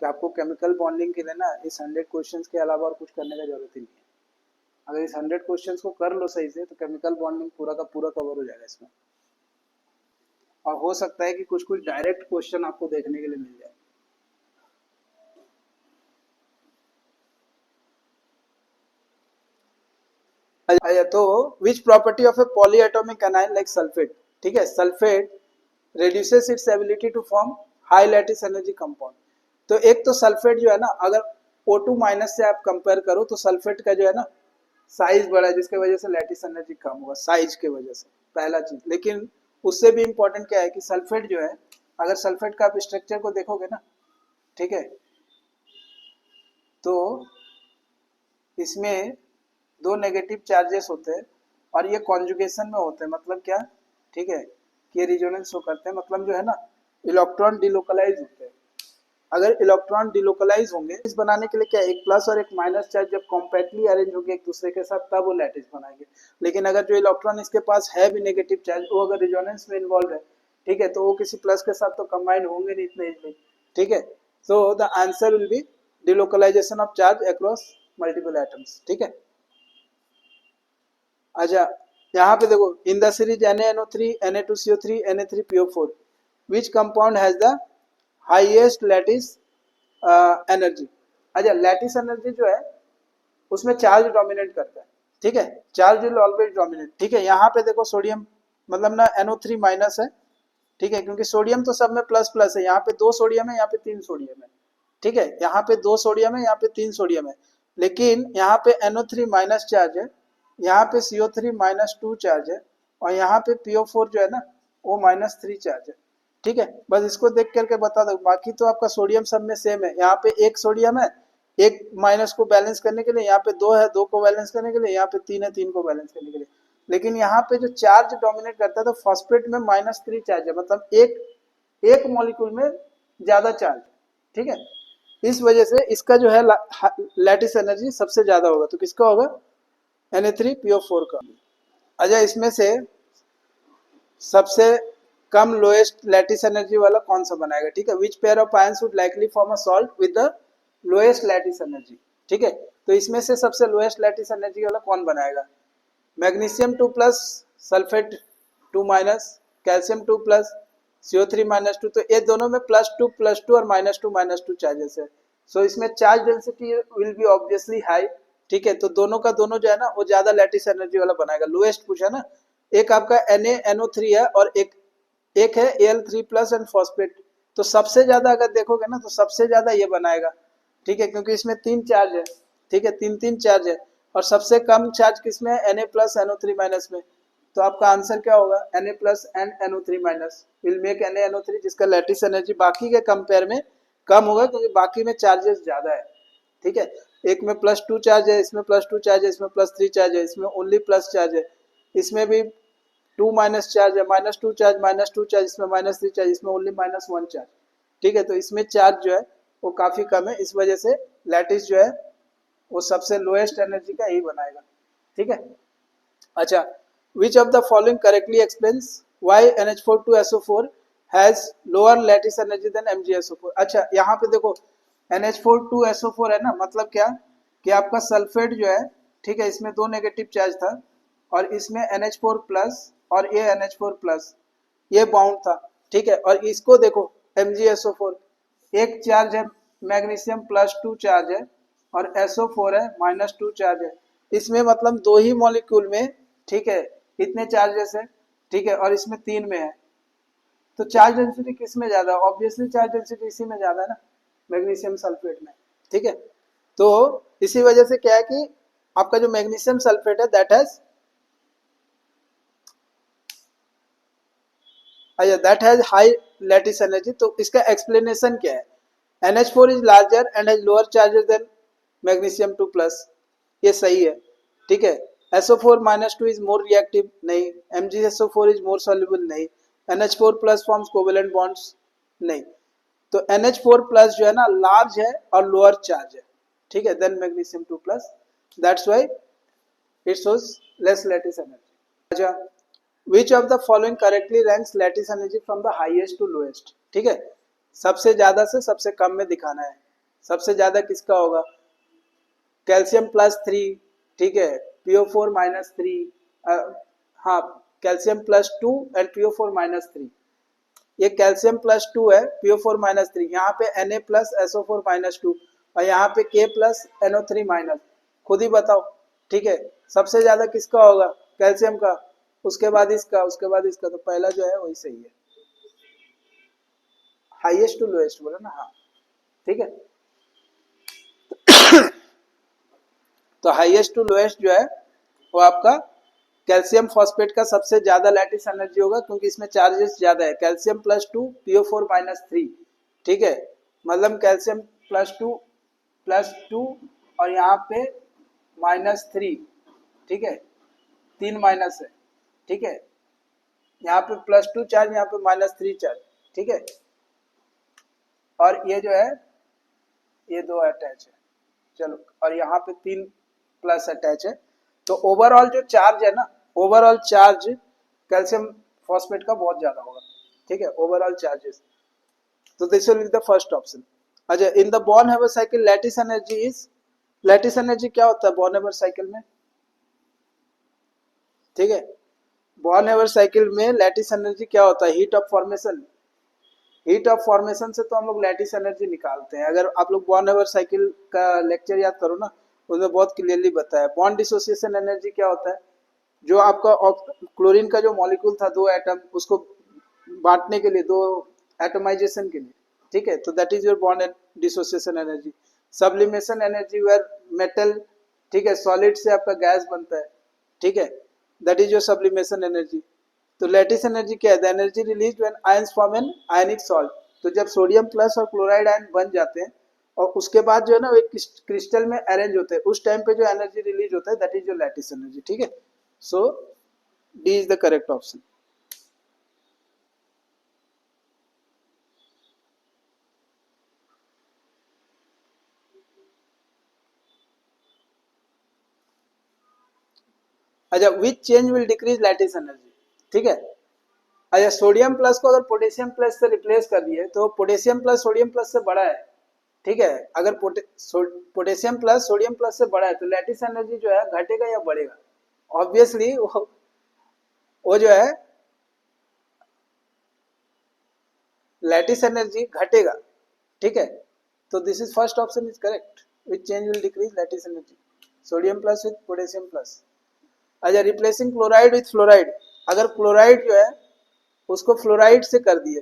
Speaker 1: कि आपको केमिकल बॉन्डिंग के लिए ना इस 100 क्वेश्चंस के अलावा और कुछ करने का जरूरत ही नहीं है। अगर इस 100 क्वेश्चंस को कर लो सही से तो केमिकल बॉन्डिंग पूरा का पूरा कवर हो जाएगा इसमें। और हो सकता है कि कुछ कुछ डायरेक्ट क्वेश्चन आपको देखने के लिए मिल जाए। अच्छा, तो which property of A polyatomic A9 like sulphate. ठीक है, sulphate reduces its ability to form high lattice energy compound। तो एक तो सल्फेट जो है ना, अगर O2 माइनस से आप कंपेयर करो तो सल्फेट का जो है ना साइज बड़ा है, जिसके वजह से लैटिस एनर्जी कम होगा, साइज के वजह से, पहला चीज। लेकिन उससे भी इंपॉर्टेंट क्या है कि सल्फेट जो है, अगर सल्फेट का आप स्ट्रक्चर को देखोगे ना, ठीक है, तो इसमें दो नेगेटिव चार्जेस होते हैं और ये कॉन्जुगेशन में होते हैं। मतलब क्या? ठीक है, कि ये रिजोनेंस शो करते हैं, मतलब जो है ना इलेक्ट्रॉन डिलोकलाइज होते हैं। अगर इलेक्ट्रॉन डिलोकलाइज होंगे, इस बनाने के लिए क्या, एक प्लस और एक माइनस चार्ज जब कॉम्पैक्टली अरेंज होंगे एक दूसरे के साथ, तब वो लैटिस बनाएंगे। लेकिन अगर जो इलेक्ट्रॉन इसके पास है भी नेगेटिव चार्ज, वो अगर रिजोनेंस में इन्वॉल्व है, ठीक है, तो वो किसी प्लस के साथ तो कंबाइन होंगे नहीं इतने इजली। ठीक है, सो the answer will be delocalisation of charge across multiple atoms. ठीक है, अच्छा यहाँ पे देखो, in the series NaNO3 Na2CO3 Na3PO4 which compound has the highest lattice energy. अच्छा लैटिस एनर्जी जो है उसमें चार्ज डोमिनेट करता है, ठीक है, चार्ज विल ऑलवेज डोमिनेट, ठीक है। यहाँ पे देखो सोडियम मतलब ना NO3 माइनस है, ठीक है, क्योंकि सोडियम तो सब में प्लस प्लस है, यहाँ पे 2 सोडियम है, यहाँ पे 3 सोडियम है, ठीक है, यहाँ पे 2 सोडियम है, यहाँ पे 3 सोडियम है, लेकिन यहाँ पे NO3 माइनस चार्ज है, यहाँ पे CO3 माइनस 2 चार्ज है, और यहाँ पे PO4 जो है ना वो -3 चार्ज है, ठीक है। बस इसको देख करके बता दो, बाकी तो आपका सोडियम सब में सेम है, यहाँ पे 1 सोडियम है, एक माइनस को बैलेंस करने के लिए, यहाँ पे 2 है, 2 को बैलेंस करने के लिए, यहाँ पे 3 है, 3 को बैलेंस करने के लिए, लेकिन यहाँ पे जो चार्ज डोमिनेट करता है तो फॉस्फेट में -3 चार्ज है, मतलब एक मॉलिक्यूल में ज्यादा चार्ज, ठीक है। इस वजह से इसका जो है लैटिस एनर्जी सबसे ज्यादा होगा, तो किसका होगा Na3PO4 का। अच्छा इसमें से सबसे कम लोएस्ट लैटिस एनर्जी वाला कौन सा बनाएगा, ठीक है, which pair of ions would likely form a salt with the lowest lattice energy, ठीक है, तो इसमें से सबसे लोएस्ट लैटिस एनर्जी वाला कौन बनाएगा, magnesium 2 plus sulphate 2 minus, calcium 2 plus CO3 -2, तो ये दोनों में +2 और -2 चार्जेस है, सो इसमें charge density will be obviously high, ठीक है, तो दोनों का दोनों जो है ना वो ज्यादा लैटिस एनर्जी वाला बनाएगा, लोएस्ट पूछा ना, एक आपका NaNO3 है और एक है Al3 प्लस एंड फॉस्फेट, तो सबसे ज्यादा अगर देखोगे ना तो सबसे ज्यादा ये बनाएगा, ठीक है, क्योंकि इसमें 3 चार्ज है, ठीक है, 3 चार्ज है, और सबसे कम चार्ज किसमें है Na प्लस NO3 माइनस में, तो आपका आंसर क्या होगा Na plus and NO3 minus will make NaNO3, जिसका लैटिस एनर्जी बाकी के कंपेयर में कम होगा क्योंकि बाकी में चार्जेस ज्यादा है, ठीक है, एक में +2 चार्ज है, इसमें +2 चार्ज है, इसमें +3 चार्ज है, इसमें ओनली प्लस चार्ज है, इसमें भी 2 माइनस चार्ज है, -2 चार्ज, -2 चार्ज, इसमें -3 चार्ज, इसमें ओनली -1 चार्ज, ठीक है, तो इसमें चार्ज जो है वो काफी कम है, इस वजह से लैटिस जो है वो सबसे लोएस्ट एनर्जी का यही बनाएगा, ठीक है। अच्छा which of the following correctly explains why NH42SO4 has lower lattice energy than MgSO4। अच्छा यहाँ पे देखो NH42SO4 है ना, मतलब क्या कि आपका सल्फेट जो है, ठीक है, इसमें 2 नेगेटिव चार्ज था और इसमें NH4 प्लस और ये NH4 प्लस ये बाउंड था, ठीक है, और इसको देखो MgSO4 एक चार्ज है, मैग्नीशियम +2 चार्ज है और SO4 है -2 चार्ज है, इसमें मतलब 2 ही मॉलिक्यूल में, ठीक है, इतने चार्जेस है, ठीक है, और इसमें 3 में है, तो चार्ज डेंसिटी किस में ज्यादा, ऑब्वियसली चार्ज डेंसिटी इसी में ज्यादा है ना, मैग्नीशियम सल्फेट में, ठीक है, तो इसी वजह से क्या है कि आपका जो मैग्नीशियम सल्फेट है that has high lattice energy, तो इसका एक्सप्लेनेशन क्या है, NH4 is larger and has lower charges than magnesium 2 plus, ये सही है, ठीक है, SO4 -2 इज मोर रिएक्टिव, नहीं, MgSO4 इज मोर सॉल्युबल, नहीं, NH4 plus forms covalent bonds, नहीं, तो NH4 प्लस जो है ना लार्ज है और लोअर चार्ज है, ठीक है, then magnesium 2 plus, that's why it shows less lattice energy. अच्छा which of the following correctly ranks lattice energy from the highest to lowest, ठीक है, सबसे ज्यादा से सबसे कम में दिखाना है, सबसे ज्यादा किसका होगा, कैल्शियम +3, ठीक है, PO4 -3, हाँ कैल्शियम +2 एंड PO4 -3, ये कैल्शियम +2 है, PO4 -3, यहाँ पे Na प्लस SO4 -2 और यहाँ पे K प्लस NO3 माइनस, खुद ही बताओ, ठीक है, सबसे ज्यादा किसका होगा, कैल्शियम का, उसके बाद इसका, उसके बाद इसका, तो पहला जो है वही सही है, हाईएस्ट टू लोएस्ट बोला ना, हाँ, ठीक है, तो हाईएस्ट टू लोएस्ट जो है वो आपका कैल्शियम फॉस्फेट का सबसे ज्यादा लैटिस एनर्जी होगा क्योंकि इसमें चार्जेस ज्यादा है, कैल्शियम +2 PO4 -3, ठीक है, मतलब कैल्शियम +2 और यहाँ पे -3, ठीक है, 3 माइनस है, ठीक है, यहाँ पे +2 चार्ज, यहाँ पे -3 चार्ज, ठीक है, और ये जो है ये 2 अटैच है, चलो, और यहाँ पे 3 प्लस अटैच है, तो ओवरऑल जो चार्ज है ना, ओवरऑल चार्ज कैल्शियम फॉस्फेट का बहुत ज्यादा होगा, ठीक है, ओवरऑल चार्जेस, तो this will be the first option. अच्छा in the Born Haber cycle lattice energy is, lattice energy क्या होता है बॉर्न हैवर साइकिल में, ठीक है, बॉर्न हैवर साइकिल में लैटिस एनर्जी क्या होता है, heat of formation, heat of formation से तो हम लोग लैटिस एनर्जी निकालते हैं। अगर आप लोग बॉर्न हेवर साइकिल का लेक्चर याद करो ना, उसमें बहुत क्लियरली बताया बॉन्ड डिसोसिएशन एनर्जी क्या होता है। जो आपका क्लोरीन का जो मॉलिक्यूल था, दो एटम, उसको बांटने के लिए, दो एटमाइजेशन के लिए, ठीक है, तो that is your bond dissociation energy. Sublimation energy where metal, ठीक है, सॉलिड से आपका गैस बनता है, ठीक है, that is your sublimation energy. तो लैटिस एनर्जी क्या है, the energy release when ions form an ionic salt. तो जब सोडियम प्लस और क्लोराइड आयन बन जाते हैं और उसके बाद जो है ना वो एक क्रिस्टल में अरेंज होते हैं, उस टाइम पे जो एनर्जी रिलीज होता है that is your lattice energy, ठीक है। So D is the correct option. अच्छा, which change will decrease lattice energy, ठीक है। अच्छा, सोडियम प्लस को अगर पोटेशियम प्लस से रिप्लेस कर दिए तो पोटेशियम प्लस सोडियम प्लस से बड़ा है, ठीक है। अगर पोटेशियम प्लस सोडियम प्लस से बड़ा है तो लैटिस एनर्जी जो है घटेगा या बढ़ेगा? ऑब्वियसली वो जो है लैटिस एनर्जी घटेगा, ठीक है। तो this is first option is correct, which change will decrease lattice energy, sodium plus with potassium plus. अच्छा, रिप्लेसिंग क्लोराइड विथ फ्लोराइड, अगर क्लोराइड जो है उसको फ्लोराइड से कर दिए,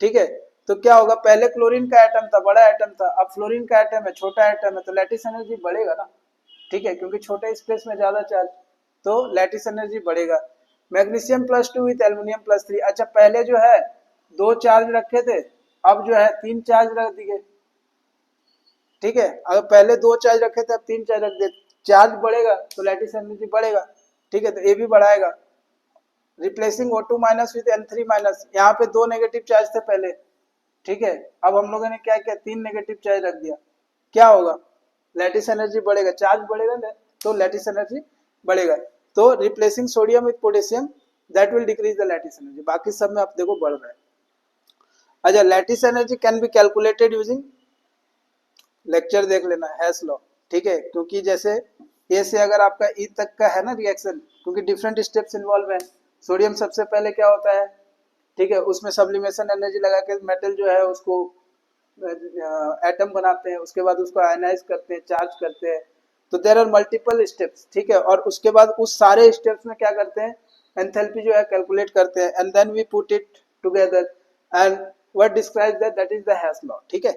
Speaker 1: ठीक है, तो क्या होगा, पहले क्लोरीन का एटम था, बड़ा एटम था, अब फ्लोरीन का एटम है, छोटा एटम है, तो लैटिस एनर्जी बढ़ेगा ना, ठीक है, क्योंकि छोटे स्पेस में ज्यादा चार्ज, तो लैटिस एनर्जी बढ़ेगा। Magnesium plus two with aluminium plus three, अच्छा पहले जो है दो चार्ज रखे थे, अब जो है तीन चार्ज रख दिए, ठीक है। अगर पहले दो चार्ज रखे थे अब तीन चार्ज रख दिए, चार्ज बढ़ेगा तो लैटिस एनर्जी बढ़ेगा, ठीक है, तो ये भी बढ़ाएगा। Replacing O2 minus with N3 minus, यहाँ पे दो नेगेटिव चार्ज थे पहले, ठीक है, अब हम लोगों ने क्या किया, तीन नेगेटिव चार्ज रख दिया, क्या होगा, लैटिस एनर्जी बढ़ेगा, चार्ज बढ़ेगा तो लैटिस एनर्जी बढ़ेगा। तो replacing sodium with potassium that will decrease the lattice energy, बाकी सब में आप देखो बढ़ रहा है। अच्छा, lattice energy can be calculated using, lecture देख लेना, हैश लॉ, ठीक है, क्योंकि जैसे ए से अगर आपका ई तक का है ना रिएक्शन, क्योंकि डिफरेंट स्टेप्स इन्वॉल्व है। सोडियम सबसे पहले क्या होता है, ठीक है, उसमें सब्लिमेशन एनर्जी लगा के मेटल जो है उसको एटम बनाते हैं, उसके बाद उसको आयनाइज करते हैं, चार्ज करते हैं, तो देयर आर मल्टीपल स्टेप्स, ठीक है, और उसके बाद उस सारे स्टेप्स में क्या करते हैं, एंथैल्पी जो है कैलकुलेट करते हैं, and then we put it together and what describes that is the Hess law, ठीक है।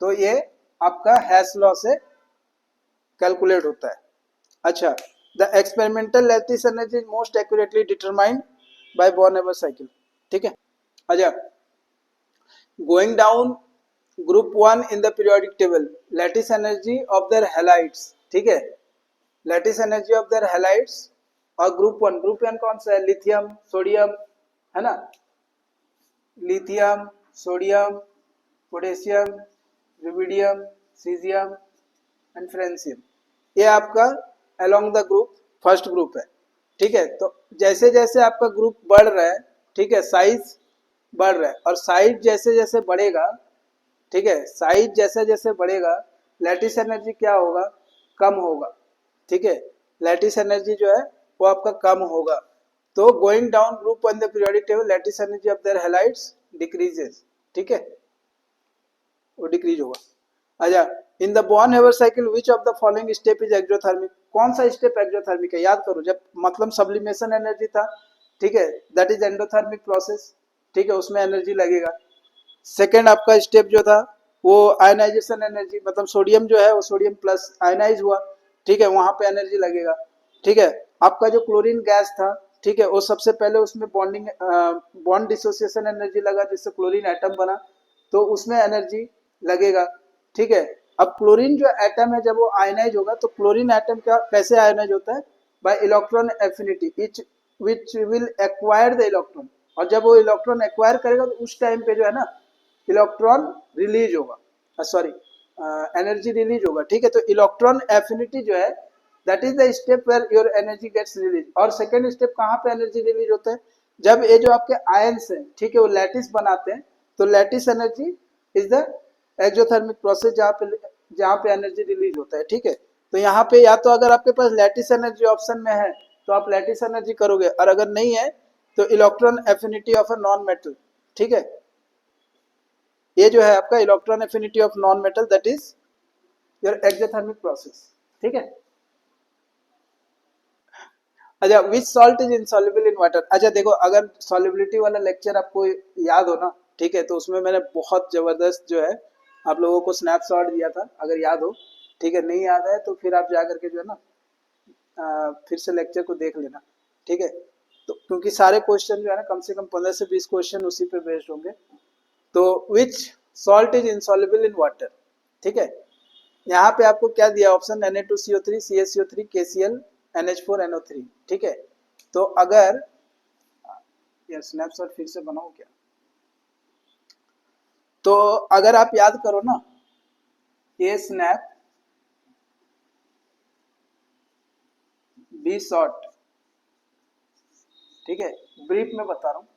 Speaker 1: तो ये आपका हैश लॉ से कैलकुलेट होता है। अच्छा, the experimental lattice energy is most accurately determined by Born Haber cycle, ठीक है। अच्छा, going down group one in the periodic table, lattice energy of their halides, ठीक है, lattice energy of their halides, और group one कौन सा है, lithium sodium, है ना, lithium sodium potassium rubidium caesium and francium, ये आपका along the group first group है, ठीक है। तो जैसे जैसे आपका ग्रुप बढ़ रहा है, ठीक है, साइज बढ़ रहा है, और साइज जैसे जैसे बढ़ेगा, ठीक है, साइज जैसे जैसे बढ़ेगा लैटिस एनर्जी क्या होगा, कम होगा, ठीक है, लैटिस एनर्जी जो है वो आपका कम होगा। तो going down group on the periodic table lattice energy of their halides decreases, ठीक है, वो डिक्रीज होगा। अच्छा, in the Born Haber cycle which of the following step is exothermic, कौन सा स्टेप एक्सोथर्मिक है, याद करो, जब मतलब सब्लिमेशन एनर्जी था, ठीक है, दैट इज एंडोथर्मिक प्रोसेस, ठीक है, उसमें एनर्जी लगेगा। सेकेंड आपका स्टेप जो था वो आयनाइजेशन एनर्जी, मतलब सोडियम जो है वो सोडियम प्लस आयनाइज हुआ, ठीक है, वहां पे एनर्जी लगेगा, ठीक है। आपका जो क्लोरीन गैस था, ठीक है, वो सबसे पहले उसमें बॉन्ड डिसोसिएशन एनर्जी लगा जिससे क्लोरीन एटम बना, तो उसमें एनर्जी लगेगा, ठीक है। अब क्लोरीन जो एटम है जब वो आयनाइज होगा तो क्लोरीन एटम क्या कैसे आयनाइज होता है, bye electron affinity etch which will acquire the electron, और जब वो इलेक्ट्रॉन एक्वायर करेगा तो उस टाइम पे जो है ना इलेक्ट्रॉन रिलीज होगा, सॉरी एनर्जी रिलीज होगा, ठीक है। तो इलेक्ट्रॉन एफिनिटी जो है that is the step where your energy gets release. और सेकेंड स्टेप कहाँ पे एनर्जी रिलीज होता है, जब ये जो आपके आयंस हैं, ठीक है, वो लैटिस बनाते हैं, तो lattice energy is the exothermic process जहाँ पे एनर्जी रिलीज होता है, ठीक है। तो यहाँ पे या तो अगर आपके पास लैटिस एनर्जी ऑप्शन में है तो आप लैटिस एनर्जी करोगे, और अगर नहीं है तो electron affinity of a non metal, ठीक है, ये जो है आपका electron affinity of non metal, that is your exothermic process, ठीक है। अच्छा, विच salt is insoluble in water. अच्छा देखो, अगर सॉल्युबिलिटी वाला लेक्चर आपको याद हो ना, ठीक है, तो उसमें मैंने बहुत जबरदस्त जो है आप लोगों को स्नैपशॉट दिया था, अगर याद हो, ठीक है। नहीं याद है तो फिर आप जा करके जो है ना फिर से लेक्चर को देख लेना, ठीक है। तो क्योंकि सारे क्वेश्चन जो है ना कम से कम 15 से 20 क्वेश्चन उसी पे बेस्ड होंगे। तो विच salt is insoluble in water, ठीक है। यहाँ पे आपको क्या दिया option, Na2CO3, CaCO3, KCl, NH4, NO3, ठीक है। तो अगर यार स्नैपशॉट फिर से बनाओ क्या, तो अगर आप याद करो ना, ए स्नैप बी शॉर्ट, ठीक है, ब्रीफ में बता रहा हूँ।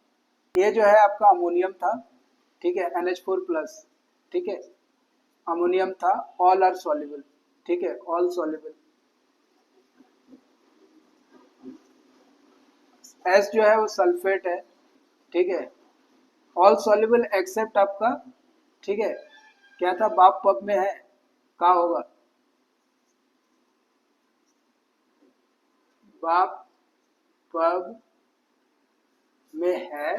Speaker 1: ये जो है आपका अमोनियम था, ठीक है, NH4 प्लस, ठीक है, अमोनियम था, ऑल आर सॉल्युबल, ठीक है, ऑल सॉल्युबल। एस जो है वो सल्फेट है, ठीक है, ऑल सॉल्युबल एक्सेप्ट आपका, ठीक है, क्या था, बाप पब में है, का होगा, बाप पब में है,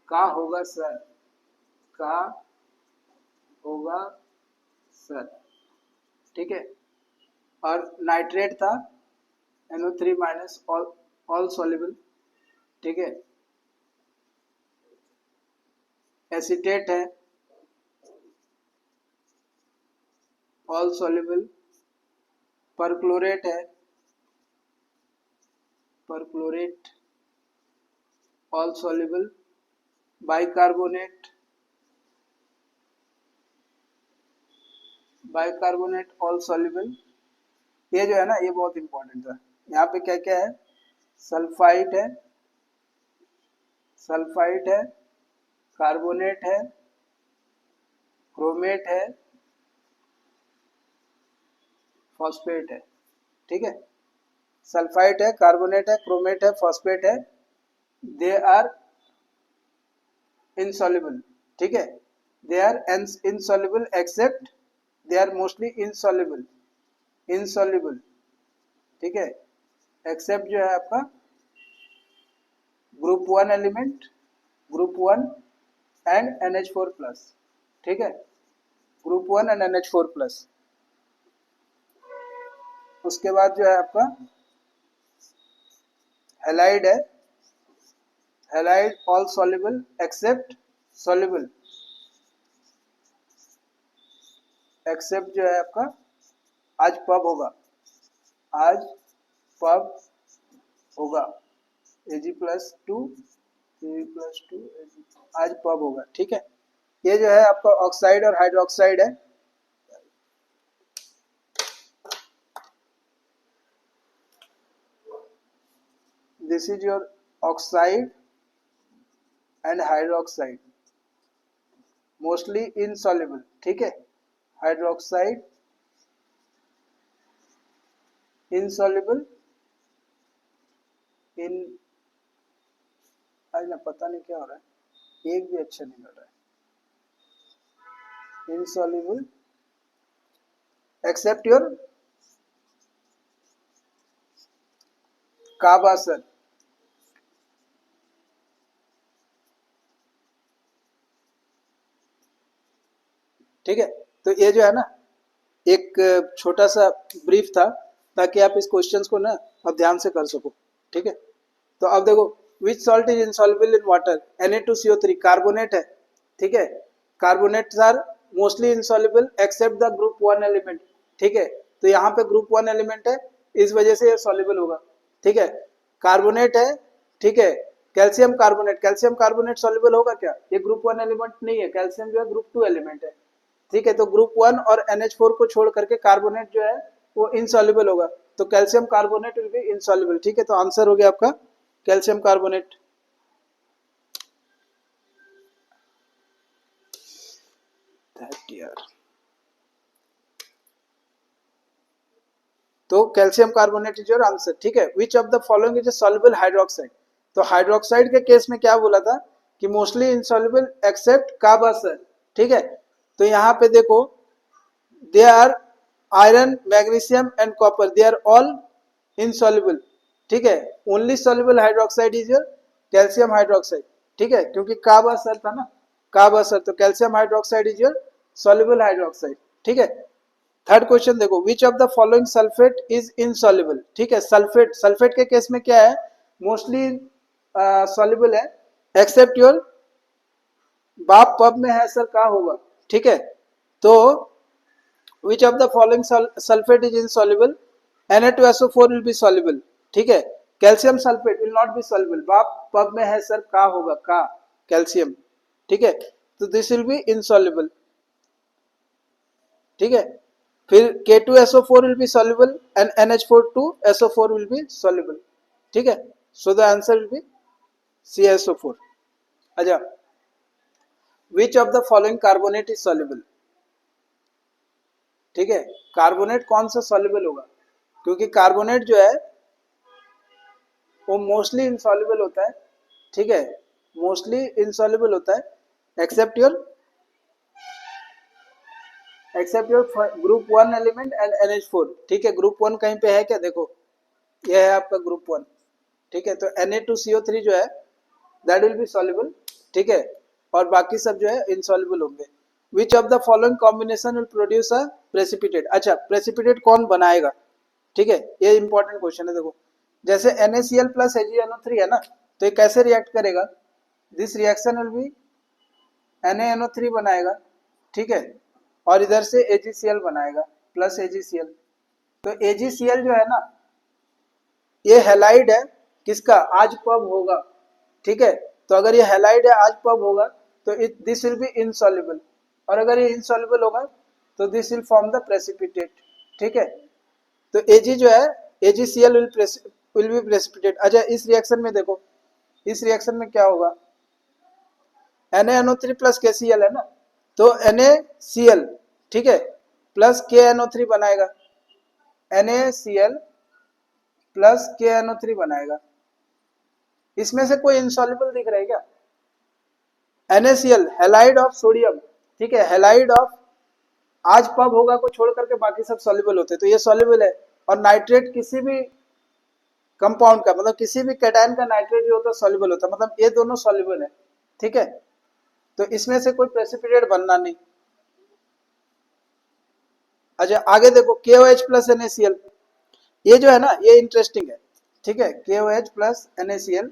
Speaker 1: का होगा सर, का होगा सर, ठीक है। और नाइट्रेट था, NO3 माइनस, ऑल सॉल्युबल, ठीक है। एसीटेट है, ऑल सॉल्युबल। परक्लोरेट है, perchlorate, all soluble. Bicarbonate, bicarbonate all soluble. ये जो है ना ये बहुत इंपॉर्टेंट है। यहाँ पे क्या क्या है, सल्फाइड है, सल्फाइड है, कार्बोनेट है, क्रोमेट है, फॉस्फेट है, ठीक है। सल्फाइड है, कार्बोनेट है, क्रोमेट है, फॉस्फेट है, दे आर insoluble, ठीक है, they are insoluble except, they are mostly insoluble, insoluble, ठीक है, एक्सेप्ट जो है आपका group 1 element, group 1 and NH4 plus, ठीक है, ग्रुप 1 एंड NH4 प्लस। उसके बाद जो है आपका हेलाइड है, halide all soluble except soluble, except जो है आपका आज पब होगा, आज पब होगा, Ag+2, Ag+2, आज पब होगा, ठीक है। ये जो है आपका ऑक्साइड और हाइड्रोक्साइड है, this is your oxide and hydroxide, mostly insoluble, ठीक है, हाइड्रोक्साइड इनसॉल्युबल इन, आज ना पता नहीं क्या हो रहा है, एक भी अच्छा नहीं लग रहा है, इनसॉल्युबल एक्सेप्ट योर काबासर, ठीक है। तो ये जो है ना एक छोटा सा ब्रीफ था, ताकि आप इस क्वेश्चंस को ना अब ध्यान से कर सको, ठीक है। तो अब देखो, which salt is insoluble in water, Na2CO3 carbonate है, ठीक है, carbonates are mostly insoluble except the group 1 element, ठीक है। तो यहाँ पे ग्रुप 1 एलिमेंट है, इस वजह से ये सॉल्युबल होगा, ठीक है। कार्बोनेट है, ठीक है, calcium carbonate, calcium carbonate soluble होगा क्या, ये ग्रुप 1 एलिमेंट नहीं है, कैल्शियम जो है ग्रुप 2 एलिमेंट है, ठीक है। तो ग्रुप 1 और NH4 को छोड़ करके कार्बोनेट जो है वो इनसॉल्युबल होगा, तो calcium carbonate will be insoluble, ठीक है। तो आंसर हो गया आपका कैल्शियम कार्बोनेट। यार तो calcium carbonate is your answer, ठीक है। विच of the following is a soluble hydroxide, तो हाइड्रोक्साइड के केस में क्या बोला था कि मोस्टली इनसॉल्युबल एक्सेप्ट काबासर, ठीक है। तो यहाँ पे देखो they are iron, magnesium and copper, they are all insoluble, ठीक है। Only soluble hydroxide is your calcium hydroxide, ठीक है, क्योंकि काबासर था ना, काबासर, तो calcium hydroxide is your soluble hydroxide, ठीक है। थर्ड क्वेश्चन देखो, which of the following sulphate is insoluble, ठीक है। सल्फेट, सल्फेट के केस में क्या है, मोस्टली सॉल्युबल है एक्सेप्ट योर, बाप पब में है सर का होगा, ठीक है। तो which of the following sulphate is insoluble, Na2SO4 will be soluble, ठीक है। Calcium sulphate will not be soluble, बाप पब में है सर का होगा, का कैल्शियम, ठीक है। तो दिस विल बी इनसॉल्युबल, ठीक है। फिर K2SO4 will be soluble and NH42SO4 will be soluble, ठीक है। सो the answer will be CaSO4। अच्छा, which of the following carbonate is soluble, ठीक है। कार्बोनेट कौन सा सॉल्युबल होगा, क्योंकि कार्बोनेट जो है वो मोस्टली इनसॉल्युबल होता है, ठीक है, मोस्टली इनसॉल्युबल होता है except your group 1 element and NH4, ठीक है। ग्रुप 1 कहीं पे है क्या, देखो ये है आपका ग्रुप 1, ठीक है। तो Na2CO3 जो है दैट विल बी सॉल्युबल, ठीक है, और बाकी सब जो है इनसॉल्युबल होंगे। विच of the following combination will produce a precipitate, अच्छा प्रेसिपिटेट कौन बनाएगा, ठीक है, ये इंपॉर्टेंट क्वेश्चन है। देखो जैसे NaCl प्लस AgNO3 है ना, तो ये कैसे रिएक्ट करेगा, this reaction will be NaNO3 बनाएगा, ठीक है, और इधर से AgCl बनाएगा प्लस AgCl। तो AgCl जो है ना, ये हेलाइड है किसका, आज पब होगा, ठीक है। तो अगर ये हेलाइड है, आज पब होगा, तो दिस विल बी इनसॉल्युबल, और अगर ये इनसॉल्युबल होगा तो this will form the precipitate, ठीक है। तो Ag जो है AgCl विल बी प्रेसिपिटेट। अच्छा, इस रिएक्शन में देखो, इस रिएक्शन में क्या होगा, NaNO3 प्लस KCl है ना, तो NaCl, ठीक है, प्लस KNO3 बनाएगा, NaCl प्लस KNO3 बनाएगा। इसमें से कोई इनसॉल्युबल दिख रहा है क्या, NaCl हेलाइड ऑफ सोडियम, ठीक है, हेलाइड ऑफ, आज पब होगा को छोड़ करके बाकी सब सॉल्युबल होते हैं, तो ये सॉल्युबल है। और नाइट्रेट किसी भी कंपाउंड का, मतलब किसी भी कैटायन का नाइट्रेट जो होता है सॉल्युबल होता है, मतलब ये दोनों सॉल्युबल है, ठीक है। तो इसमें से कोई प्रेसिपिटेट बनना नहीं। अच्छा आगे देखो, KOH प्लस NaCl, ये जो है ना ये इंटरेस्टिंग है, ठीक है। KOH प्लस NaCl,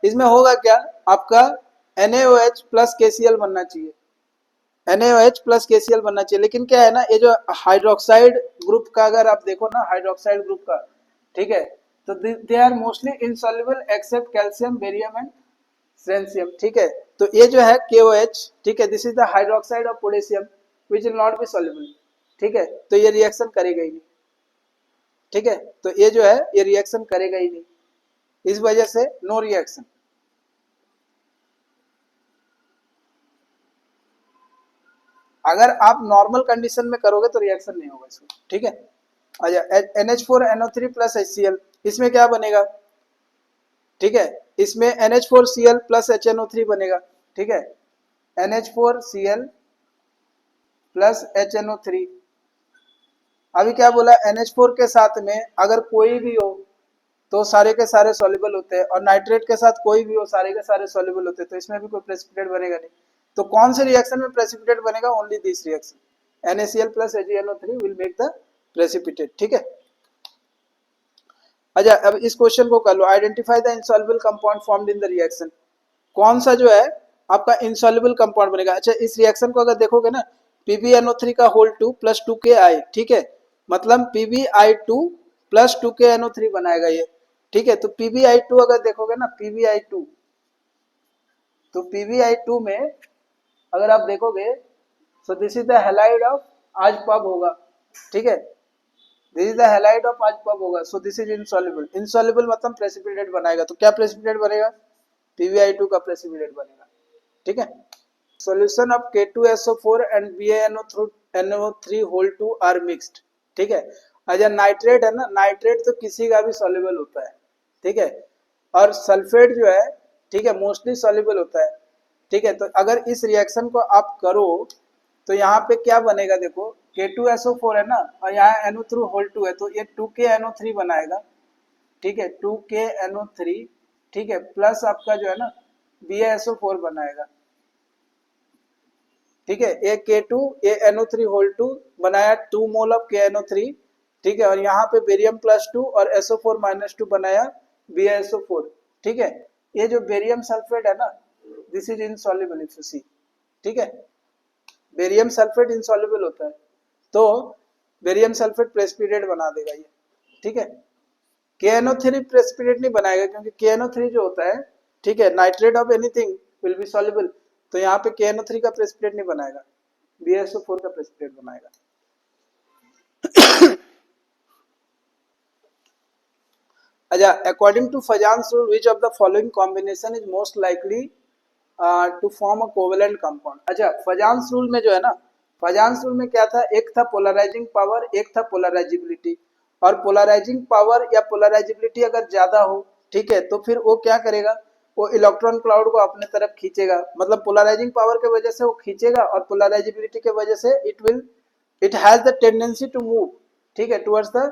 Speaker 1: इसमें होगा क्या, आपका NaOH प्लस KCl बनना चाहिए, NaOH प्लस KCl बनना चाहिए। लेकिन क्या है ना, ये जो हाइड्रोक्साइड ग्रुप का अगर आप देखो ना, हाइड्रोक्साइड ग्रुप का, ठीक है, तो they are mostly insoluble except calcium, barium and strontium, ठीक है। तो ये जो है KOH, ठीक है, this is the hydroxide of potassium which will not be soluble, ठीक है। तो ये रिएक्शन करेगा ही नहीं, ठीक है। तो ये जो है ये रिएक्शन करेगा ही नहीं, इस वजह से नो रिएक्शन। अगर आप नॉर्मल कंडीशन में करोगे तो रिएक्शन नहीं होगा इसमें, ठीक है। अच्छा, NH4NO3 प्लस HCl, इसमें क्या बनेगा, ठीक है, इसमें NH4Cl प्लस HNO3 बनेगा, ठीक है, NH4Cl प्लस HNO3। अभी क्या बोला, NH4 के साथ में अगर कोई भी हो तो सारे के सारे सॉल्युबल होते हैं, और नाइट्रेट के साथ कोई भी हो सारे के सारे सॉल्युबल होते हैं, तो इसमें भी कोई प्रेसिपिटेट बनेगा नहीं। तो कौन से रिएक्शन में प्रेसिपिटेट बनेगा, only this reaction, NaCl plus AgNO3 will make the precipitate, ठीक है। अच्छा, अब इस क्वेश्चन को कर लो, identify the insoluble compound formed in the reaction, कौन सा जो है आपका इनसॉल्युबल कंपाउंड बनेगा। अच्छा, इस रिएक्शन को अगर देखोगे ना, PbNO3 का होल 2 प्लस 2Ki, ठीक है, मतलब PbI2 प्लस 2KNO3 बनाएगा ये, ठीक है। तो PbI2 अगर देखोगे ना, PbI2, तो PbI2 में अगर आप देखोगे, सो this is the halide of, आज पब होगा, ठीक है, this is the halide of, आज पब होगा, सो दिस इज इनसॉल्युबल, इनसॉल्युबल मतलब प्रेसिपिटेट बनाएगा। तो क्या प्रेसिपिटेट बनेगा, PbI2 का प्रेसिपिटेट बनेगा, ठीक है। Solution of K2SO4 and BaNO3 whole 2 are mixed, ठीक है। अच्छा, नाइट्रेट है ना, नाइट्रेट तो किसी का भी सॉल्युबल होता है, ठीक है। और सल्फेट जो है, ठीक है, मोस्टली सॉल्युबल होता है, ठीक है। तो अगर इस रिएक्शन को आप करो तो यहाँ पे क्या बनेगा, देखो K2SO4 है ना, और यहाँ NO3 है, तो ये 2KNO3 बनाएगा, ठीक है, 2KNO3, ठीक है, प्लस आपका जो है ना BaSO4 बनाएगा, ठीक है। ए K2 ये NO3 बनाया 2 मोल ऑफ KNO3, ठीक है, और यहाँ पे बेरियम +2 और SO4 - 2 बनाया BaSO4, ठीक है। ये जो बेरियम सल्फेट है ना, this is insoluble if you see, ठीक है, बेरियम सल्फेट इनसॉल्युबल होता है, तो बेरियम सल्फेट प्रेसिपिटेट बना देगा ये, ठीक है। KNO3 प्रेसिपिटेट नहीं बनाएगा, क्योंकि KNO3 जो होता है, ठीक है, nitrate of anything will be soluble, तो यहाँ पे KNO3 का प्रेसिपिटेट नहीं बनाएगा, BaSO4 का प्रेसिपिटेट बनाएगा। अच्छा, according to Fajans rule which of the following combination is most likely to form a covalent compound. अच्छा, फजान्स रूल में जो है ना, फजान्स रूल में क्या था, एक था पोलराइजिंग पावर, एक था पोलराइजिबिलिटी, और पोलराइजिंग पावर या पोलराइजिबिलिटी अगर ज्यादा हो, ठीक है, तो फिर वो क्या करेगा, वो इलेक्ट्रॉन क्लाउड को अपने तरफ खींचेगा, मतलब पोलराइजिंग पावर के वजह से वो खींचेगा, और पोलराइजिबिलिटी के वजह से it has the tendency to move, ठीक है, टुवर्ड्स द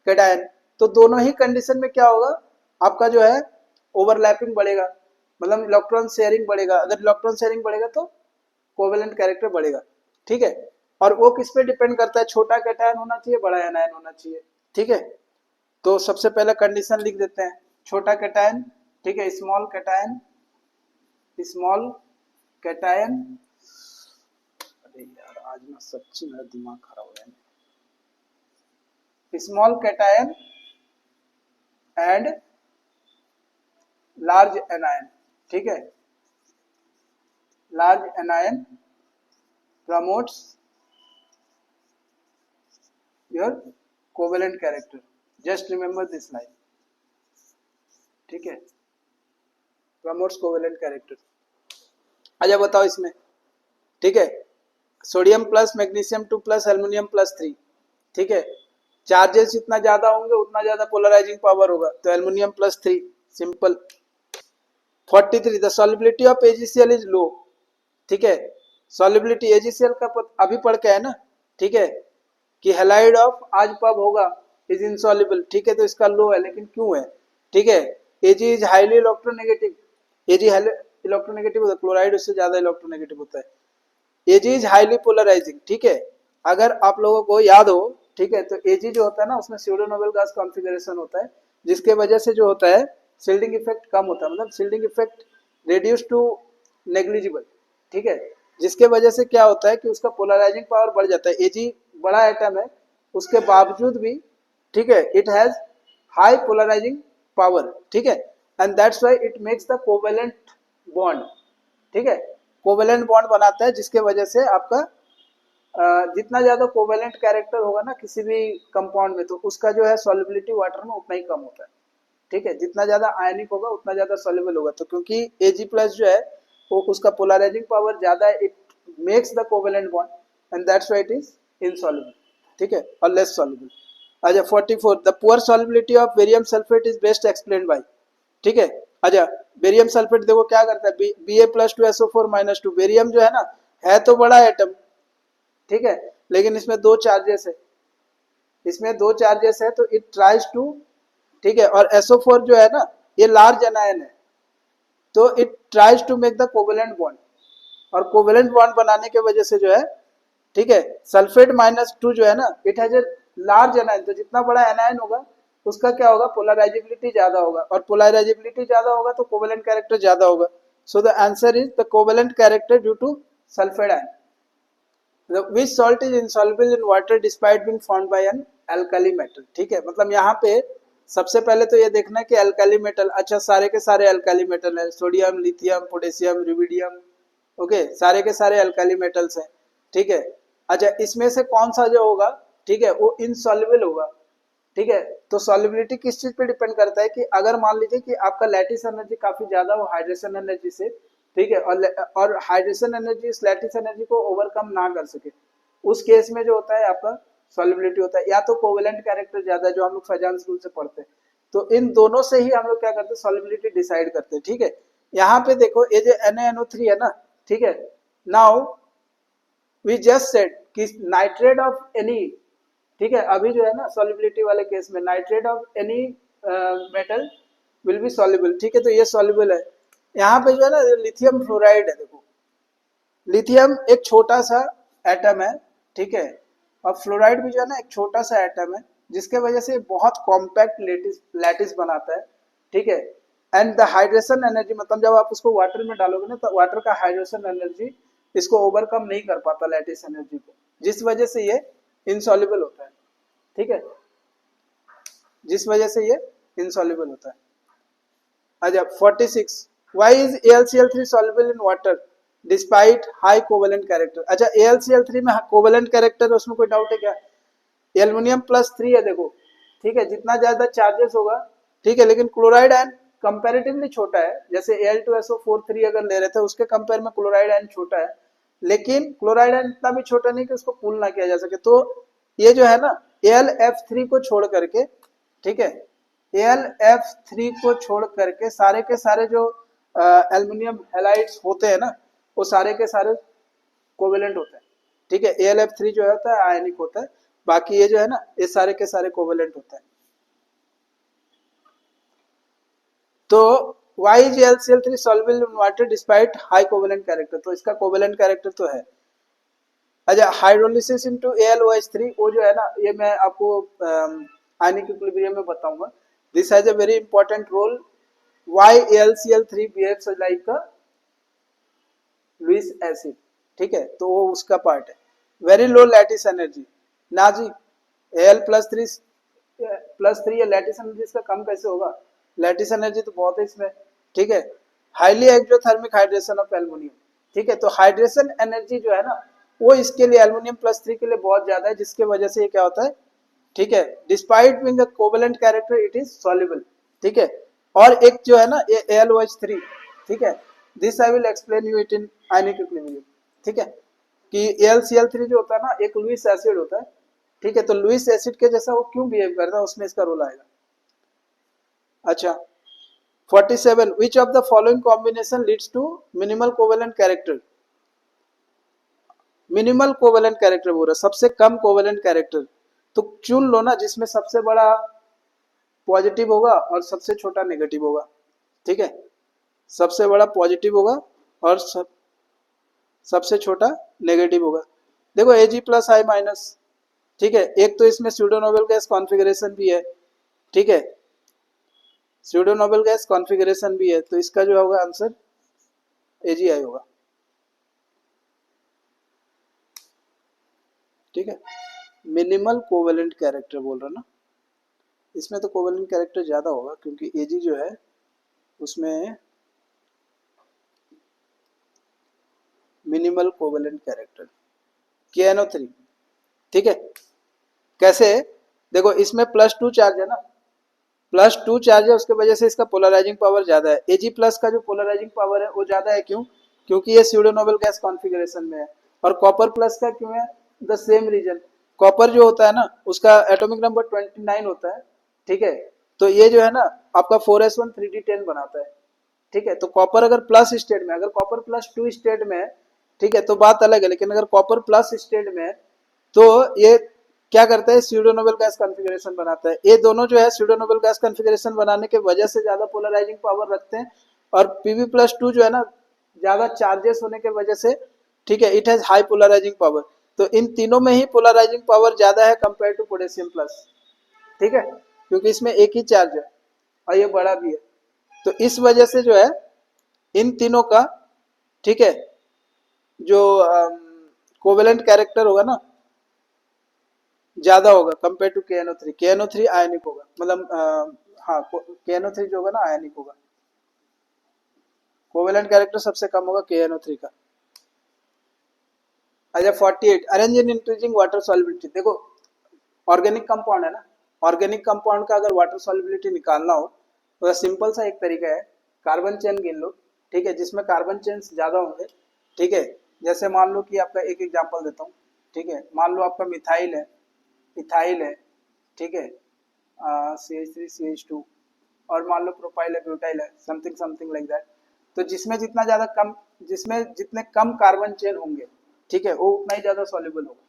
Speaker 1: कैटायन। तो दोनों ही कंडीशन में क्या होगा, आपका जो है ओवरलैपिंग बढ़ेगा, मतलब इलेक्ट्रॉन शेयरिंग बढ़ेगा, अगर इलेक्ट्रॉन शेयरिंग बढ़ेगा तो कोवेलेंट कैरेक्टर बढ़ेगा, ठीक है। और वो किस पे डिपेंड करता है, छोटा कैटायन होना चाहिए, बड़ा एनायन होना चाहिए, ठीक है। तो सबसे पहले कंडीशन लिख देते हैं, छोटा कैटायन, ठीक है, स्मॉल कैटायन, स्मॉल कैटायन, अरे यार आज ना सच्ची मेरा दिमाग खराब हो रहा है, small cation and large anion, ठीक है, large anion promotes your covalent character, just remember this line, ठीक है, promotes covalent character। अच्छा बताओ इसमें, ठीक है, sodium plus magnesium 2 plus aluminium +3, ठीक है, चार्जेस जितना ज्यादा होंगे उतना ज्यादा पोलराइजिंग पावर होगा, तो aluminium +3, simple. 43 the solubility of AgCl is low, ठीक है, सॉल्युबिलिटी AgCl का अभी पढ़ के है ना, ठीक है, कि हैलाइड ऑफ आज पब होगा इज इनसॉल्युबल, ठीक है, तो इसका लो है, लेकिन क्यों है, ठीक है, Ag is highly electronegative, Ag highly electronegative होता है, क्लोराइड उससे ज्यादा इलेक्ट्रोनेगेटिव होता है, Ag इज हाईली पोलराइजिंग, ठीक है। अगर आप लोगों को याद हो, ठीक है, तो Ag जो होता है ना, उसमें स्यूडो नोबेल गैस कॉन्फ़िगरेशन होता है, जिसके वजह से जो होता है शील्डिंग इफेक्ट कम होता है, मतलब shielding effect reduce to negligible, ठीक है, जिसके वजह से क्या होता है कि उसका पोलराइजिंग पावर बढ़ जाता है। Ag बड़ा एटम है, उसके बावजूद भी, ठीक है, it has high polarising power, ठीक है, and that's why it makes the covalent bond, ठीक है, कोवेलेंट बॉन्ड बनाता है, जिसके वजह से आपका जितना ज्यादा कोवेलेंट कैरेक्टर होगा ना किसी भी कंपाउंड में, तो उसका जो है सॉल्युबिलिटी वाटर में उतना ही कम होता है, ठीक है, जितना ज्यादा आयनिक होगा उतना ज्यादा सॉल्युबल होगा, तो क्योंकि Ag+ जो है वो उसका पोलराइजिंग पावर ज्यादा है, it makes the covalent bond and that's why it is insoluble, ठीक है, और लेस सॉल्युबल। अच्छा 44 the poor solubility of barium sulphate is best explained bye, ठीक है। अच्छा बेरियम सल्फेट देखो क्या करता है, Ba+2SO4 - 2, बेरियम जो है ना, है तो बड़ा एटम, ठीक है, लेकिन इसमें दो चार्जेस है, इसमें दो चार्जेस है, तो इट ट्राइज टू, ठीक है, और SO4 जो है ना ये लार्ज एनायन है, तो it tries to make the covalent bond, और कोवेलेंट बॉन्ड बनाने के वजह से जो है, ठीक है, सल्फेट -2 जो है ना, it has a large anion, तो जितना बड़ा एनायन होगा उसका क्या होगा, पोलराइजिबिलिटी ज्यादा होगा, और पोलराइजिबिलिटी ज्यादा होगा तो कोवेलेंट कैरेक्टर ज्यादा होगा, so the answer is the covalent character due to sulphate ion. Which salt is insoluble in water despite being found by an alkali metal, ठीक है, मतलब यहाँ पे सबसे पहले तो ये देखना कि अल्कली मेटल, अच्छा सारे के सारे अल्कली मेटल है, sodium, lithium, potassium, rubidium, okay, सारे के सारे अल्कली मेटल्स हैं, ठीक है। अच्छा इसमें से कौन सा जो होगा, ठीक है, वो इनसॉल्युबल होगा, ठीक है, तो सॉल्युबिलिटी किस चीज पे डिपेंड करता है कि अगर मान लीजिए कि आपका लैटिस एनर्जी काफी ज्यादा हो हाइड्रेशन एनर्जी से, ठीक है, और हाइड्रेशन एनर्जी इस लैटिस एनर्जी को ओवरकम ना कर सके, उस केस में जो होता है आपका सॉल्युबिलिटी होता है, या तो कोवेलेंट कैरेक्टर ज्यादा, जो हम लोग फजान्स रूल से पढ़ते हैं, तो इन दोनों से ही हम लोग क्या करते हैं, सॉल्युबिलिटी डिसाइड करते हैं। ठीक है, यहाँ पे देखो ये जो NaNO3 है ना, ठीक है, नाउ वी जस्ट सेड कि नाइट्रेट ऑफ एनी, ठीक है, अभी जो है ना सॉल्युबिलिटी वाले केस में nitrate of any metal will be soluble. ठीक है, तो ये सॉल्युबल है। यहाँ पे जो है ना लिथियम फ्लोराइड है, देखो लिथियम एक छोटा सा एटम है, ठीक है, और फ्लोराइड भी जो है ना एक छोटा सा एटम है, जिसके वजह से बहुत कॉम्पैक्ट लैटिस बनाता है। ठीक है, एंड द हाइड्रेशन एनर्जी, मतलब जब आप उसको वाटर में डालोगे ना तो वाटर का हाइड्रेशन एनर्जी इसको ओवरकम नहीं कर पाता लैटिस एनर्जी को, जिस वजह से ये इनसॉल्युबल होता है। ठीक है, जिस वजह से ये इनसॉल्युबल होता है। अच्छा 46, why is AlCl3 soluble in water despite high covalent character? अच्छा AlCl3 में कोवेलेंट कैरेक्टर, उसमें कोई डाउट है क्या? एल्युमिनियम+3 है, देखो ठीक है, जितना ज्यादा चार्जेस होगा, ठीक है, लेकिन क्लोराइड आयन कंपैरेटिवली छोटा है। जैसे Al2SO4 अगर ले रहे थे उसके कंपेयर में क्लोराइड आयन छोटा है, लेकिन क्लोराइड आयन इतना भी छोटा नहीं कि उसको पुल ना किया जा सके। तो ये जो है ना AlF3 को छोड़ करके, ठीक है, AlF3 को छोड़ करके सारे के सारे जो एल्युमिनियम हैलाइड्स होते हैं ना, वो सारे के सारे कोवेलेंट होते हैं। ठीक है, AlF3 जो होता है आयनिक होता है, बाकी ये जो है ना ये सारे के सारे कोवेलेंट होते हैं। तो why is AlCl3 soluble in water despite high covalent character? तो इसका कोवेलेंट कैरेक्टर तो है। अच्छा हाइड्रोलिसिस इनटू AlOH3, वो जो है ना ये मैं आपको आयनिक इक्विलिब्रियम में बताऊंगा। This has a very important role, why AlCl3 behaves like a Lewis acid. ठीक है, तो वो उसका पार्ट है। वेरी लो लैटिस एनर्जी ना जी, Al+3 या लैटिस एनर्जी इसका कम कैसे होगा? लैटिस एनर्जी तो बहुत है इसमें। ठीक है, highly exothermic hydration of aluminium. ठीक है, तो हाइड्रेशन एनर्जी जो है ना वो इसके लिए Al+3 के लिए बहुत ज्यादा है, जिसके वजह से ये क्या होता है, ठीक है, despite being a covalent character it is soluble. ठीक है, और एक जो है ना ये AlOH3, ठीक है, this I will explain you it in ionic equilibrium. ठीक है, कि AlCl3 जो होता है ना एक लुईस एसिड होता है। ठीक है, तो लुईस एसिड के जैसा वो क्यों बिहेव करता है, उसमें इसका रोल आएगा। अच्छा 47, which of the following combination leads to minimal covalent character? Minimal covalent character बोल रहा है, सबसे कम कोवेलेंट कैरेक्टर। तो चुन लो ना जिसमें सबसे बड़ा पॉजिटिव होगा और सबसे छोटा नेगेटिव होगा। ठीक है, सबसे बड़ा पॉजिटिव होगा और सबसे छोटा नेगेटिव होगा। देखो Ag+I-, ठीक है, एक तो इसमें स्यूडो नोबेल गैस कॉन्फ़िगरेशन भी है। ठीक है, स्यूडो नोबेल गैस कॉन्फ़िगरेशन भी है, तो इसका जो होगा आंसर AgI होगा। ठीक है, मिनिमल कोवेलेंट कैरेक्टर बोल रहा ना, इसमें तो कोवेलेंट कैरेक्टर ज्यादा होगा क्योंकि Ag जो है उसमें मिनिमल कोवेलेंट कैरेक्टर KNO3। ठीक है, कैसे? देखो इसमें +2 चार्ज है ना, +2 चार्ज है, उसके वजह से इसका पोलराइजिंग पावर ज्यादा है। Ag+ का जो पोलराइजिंग पावर है वो ज्यादा है, क्यों? क्योंकि ये स्यूडो नोबेल गैस कॉन्फ़िगरेशन में है। और कॉपर प्लस का क्यों है? द सेम रीजन, कॉपर जो होता है ना उसका एटॉमिक नंबर 29 होता है। ठीक है, तो ये जो है ना आपका 4s1 3d10 बनाता है। ठीक है, तो कॉपर अगर प्लस स्टेट में, अगर कॉपर +2 स्टेट में है, ठीक है, तो बात अलग है, लेकिन अगर कॉपर प्लस स्टेट में है तो ये क्या करता है, स्यूडो नोबेल गैस कॉन्फ़िगरेशन बनाता है। ये दोनों जो है स्यूडो नोबेल गैस कॉन्फ़िगरेशन बनाने के वजह से ज्यादा पोलराइजिंग पावर रखते हैं। और Pb+2 जो है ना ज्यादा चार्जेस होने के वजह से, ठीक है, it has high polarising power. तो इन तीनों में ही पोलराइजिंग पावर ज्यादा है कंपेयर टू पोटेशियम प्लस। ठीक है, क्योंकि इसमें एक ही चार्ज है और ये बड़ा भी है, तो इस वजह से जो है इन तीनों का, ठीक है, जो कोवेलेंट कैरेक्टर होगा ना ज्यादा होगा कंपेयर टू KNO3। KNO3 आयनिक होगा, मतलब हाँ KNO3 जो होगा ना आयनिक होगा। कोवेलेंट कैरेक्टर सबसे कम होगा KNO3 का। अच्छा 48, arrange in increasing water solubility. देखो ऑर्गेनिक कंपाउंड है ना, ऑर्गेनिक कंपाउंड का अगर वाटर सॉल्युबिलिटी निकालना हो तो सिंपल सा एक तरीका है, कार्बन चेन गिन लो। ठीक है, जिसमें कार्बन चेन ज्यादा होंगे। ठीक है, जैसे मान लो कि आपका एक एग्जांपल देता हूँ। ठीक है, मान लो आपका मिथाइल है, इथाइल है, ठीक है, CH3 CH2, और मान लो प्रोपाइल है, ब्यूटाइल है, समथिंग समथिंग लाइक दैट। तो जिसमें जितना ज्यादा कम, जिसमें जितने कम कार्बन चेन होंगे, ठीक है, वो उतना ही ज्यादा सॉल्युबल होगा,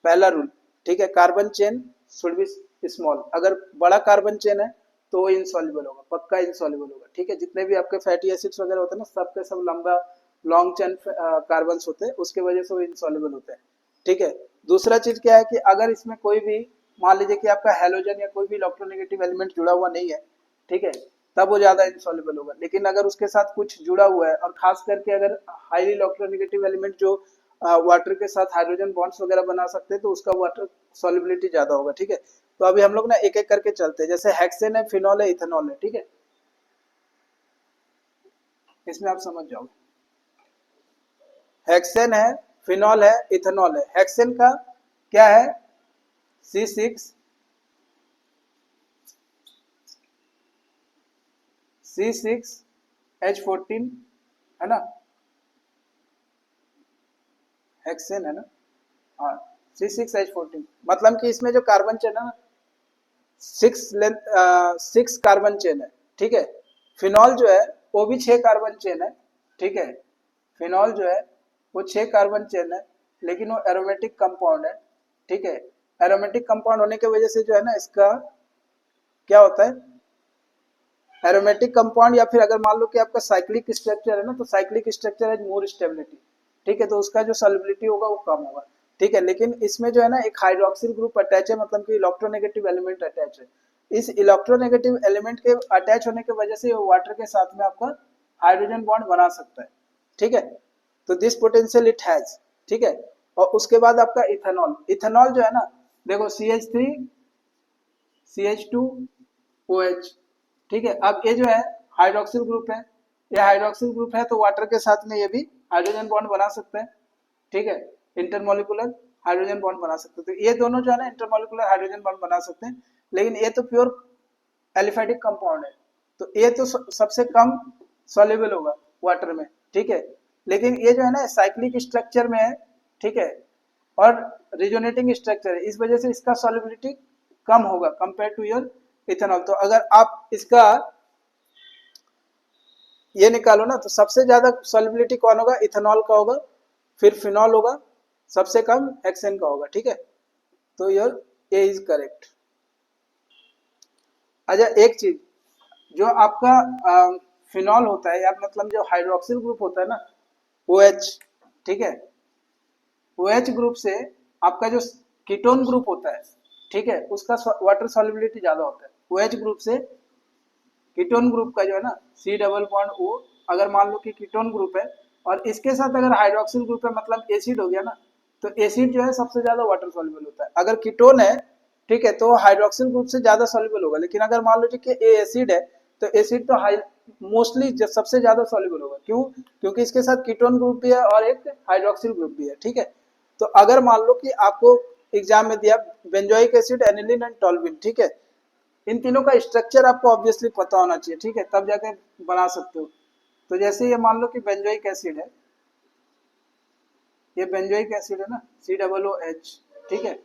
Speaker 1: पहला रूल। ठीक है, carbon chain should be small, अगर बड़ा कार्बन चेन है तो वो इनसॉल्युबल होगा, पक्का इनसॉल्युबल होगा। ठीक है, जितने भी आपके फैटी एसिड्स वगैरह होते हैं ना, सबके सब लंबा लॉन्ग चेन कार्बन होते हैं, उसके वजह से वो इनसॉल्युबल होते हैं। ठीक है, दूसरा चीज क्या है कि अगर इसमें कोई भी, मान लीजिए कि आपका हेलोजन या कोई भी इलेक्ट्रोनेगेटिव एलिमेंट जुड़ा हुआ नहीं है, ठीक है, तब वो ज्यादा इंसॉल्युबल होगा। लेकिन अगर उसके साथ कुछ जुड़ा हुआ है, और खास करके अगर हाईली इलेक्ट्रोनेगेटिव एलिमेंट जो वाटर के साथ हाइड्रोजन बॉन्ड्स वगैरह बना सकते हैं, तो उसका वाटर सॉल्युबिलिटी ज्यादा होगा। ठीक है, तो अभी हम लोग ना एक एक करके चलते हैं। जैसे हेक्सेन है, फिनॉल है, इथेनॉल है। ठीक है, इसमें आप समझ जाओगे। हेक्सेन है, फिनॉल है, इथेनॉल है। हेक्सेन का क्या है? C6 C6H14 है ना, हेक्सेन है ना, हाँ, C6H14। मतलब कि इसमें जो कार्बन चेन है ना, 6 कार्बन चेन है। ठीक है, फिनॉल जो है वो भी 6 कार्बन चेन है। ठीक है, फिनॉल जो है वो 6 कार्बन चेन है, लेकिन वो एरोमेटिक कंपाउंड है। ठीक है, एरोमेटिक कंपाउंड होने की वजह से जो है ना, इसका क्या होता है, एरोमेटिक कंपाउंड, या फिर अगर मान लो कि आपका साइक्लिक स्ट्रक्चर है ना, तो साइक्लिक स्ट्रक्चर है मोर स्टेबिलिटी। ठीक है, तो उसका जो सॉल्युबिलिटी होगा वो कम होगा। ठीक है, लेकिन इसमें जो है ना एक हाइड्रोक्सिल ग्रुप अटैच है, मतलब कि इलेक्ट्रोनेगेटिव एलिमेंट अटैच है। इस इलेक्ट्रोनेगेटिव एलिमेंट के अटैच होने की वजह से वाटर के साथ में आपका हाइड्रोजन बॉन्ड बना सकता है। ठीक है, तो दिस पोटेंशियल इट हैज। ठीक है, और उसके बाद आपका इथेनॉल। इथेनॉल जो है ना, देखो CH3CH2OH। ठीक है, अब ये जो है हाइड्रोक्सिल ग्रुप है, ये हाइड्रोक्सिल ग्रुप है, तो वाटर के साथ में ये भी हाइड्रोजन बॉन्ड बना सकते हैं। ठीक है, इंटरमोलिकुलर हाइड्रोजन बॉन्ड बना सकते हैं। तो ये दोनों जो है ना इंटरमोलिकुलर हाइड्रोजन बॉन्ड बना सकते हैं, लेकिन ये तो प्योर एलिफेटिक कंपाउंड है, तो ये तो सबसे कम सॉल्युबल होगा वाटर में। ठीक है, लेकिन ये जो है ना साइक्लिक स्ट्रक्चर में है। ठीक है, और रिजोनेटिंग स्ट्रक्चर है, इस वजह से इसका सॉल्युबिलिटी कम होगा कंपेयर टू योर इथेनॉल। तो अगर आप इसका ये निकालो ना, तो सबसे ज्यादा सॉल्युबिलिटी कौन होगा? इथेनॉल का होगा, फिर फिनॉल होगा, सबसे कम हेक्सेन का होगा। ठीक है, तो योर ए इज करेक्ट। अच्छा, एक चीज, जो आपका फिनॉल होता है, या मतलब जो हाइड्रोक्सिल ग्रुप होता है ना, OH। ठीक है, OH ग्रुप से आपका जो कीटोन ग्रुप होता है, ठीक है, उसका वाटर सॉल्युबिलिटी ज्यादा होता है। OH ग्रुप से कीटोन ग्रुप का जो है ना, C डबल बॉन्ड O, अगर मान लो कि कीटोन ग्रुप है और इसके साथ अगर हाइड्रोक्सिल ग्रुप है, मतलब एसिड हो गया ना, तो एसिड जो है सबसे ज्यादा वाटर सॉल्युबल होता है। अगर कीटोन है, ठीक है, तो हाइड्रोक्सिल ग्रुप से ज्यादा सॉल्युबल होगा। लेकिन अगर मान लो कि ए एसिड है, तो एसिड तो हाई मोस्टली सबसे ज्यादा सॉल्युबल होगा। क्यों? क्योंकि इसके साथ कीटोन ग्रुप भी है और एक हाइड्रोक्सिल ग्रुप भी है। ठीक है, तो अगर मान लो कि आपको एग्जाम में दिया बेंजोइक एसिड, एनिलीन एंड टॉल्विन, ठीक है, इन तीनों का स्ट्रक्चर आपको ऑब्वियसली पता होना चाहिए। ठीक है, तब जाके बना सकते हो। तो जैसे ये मान लो कि बेंजोइक एसिड है, ये बेंजोइक एसिड है ना, C OOH। ठीक है,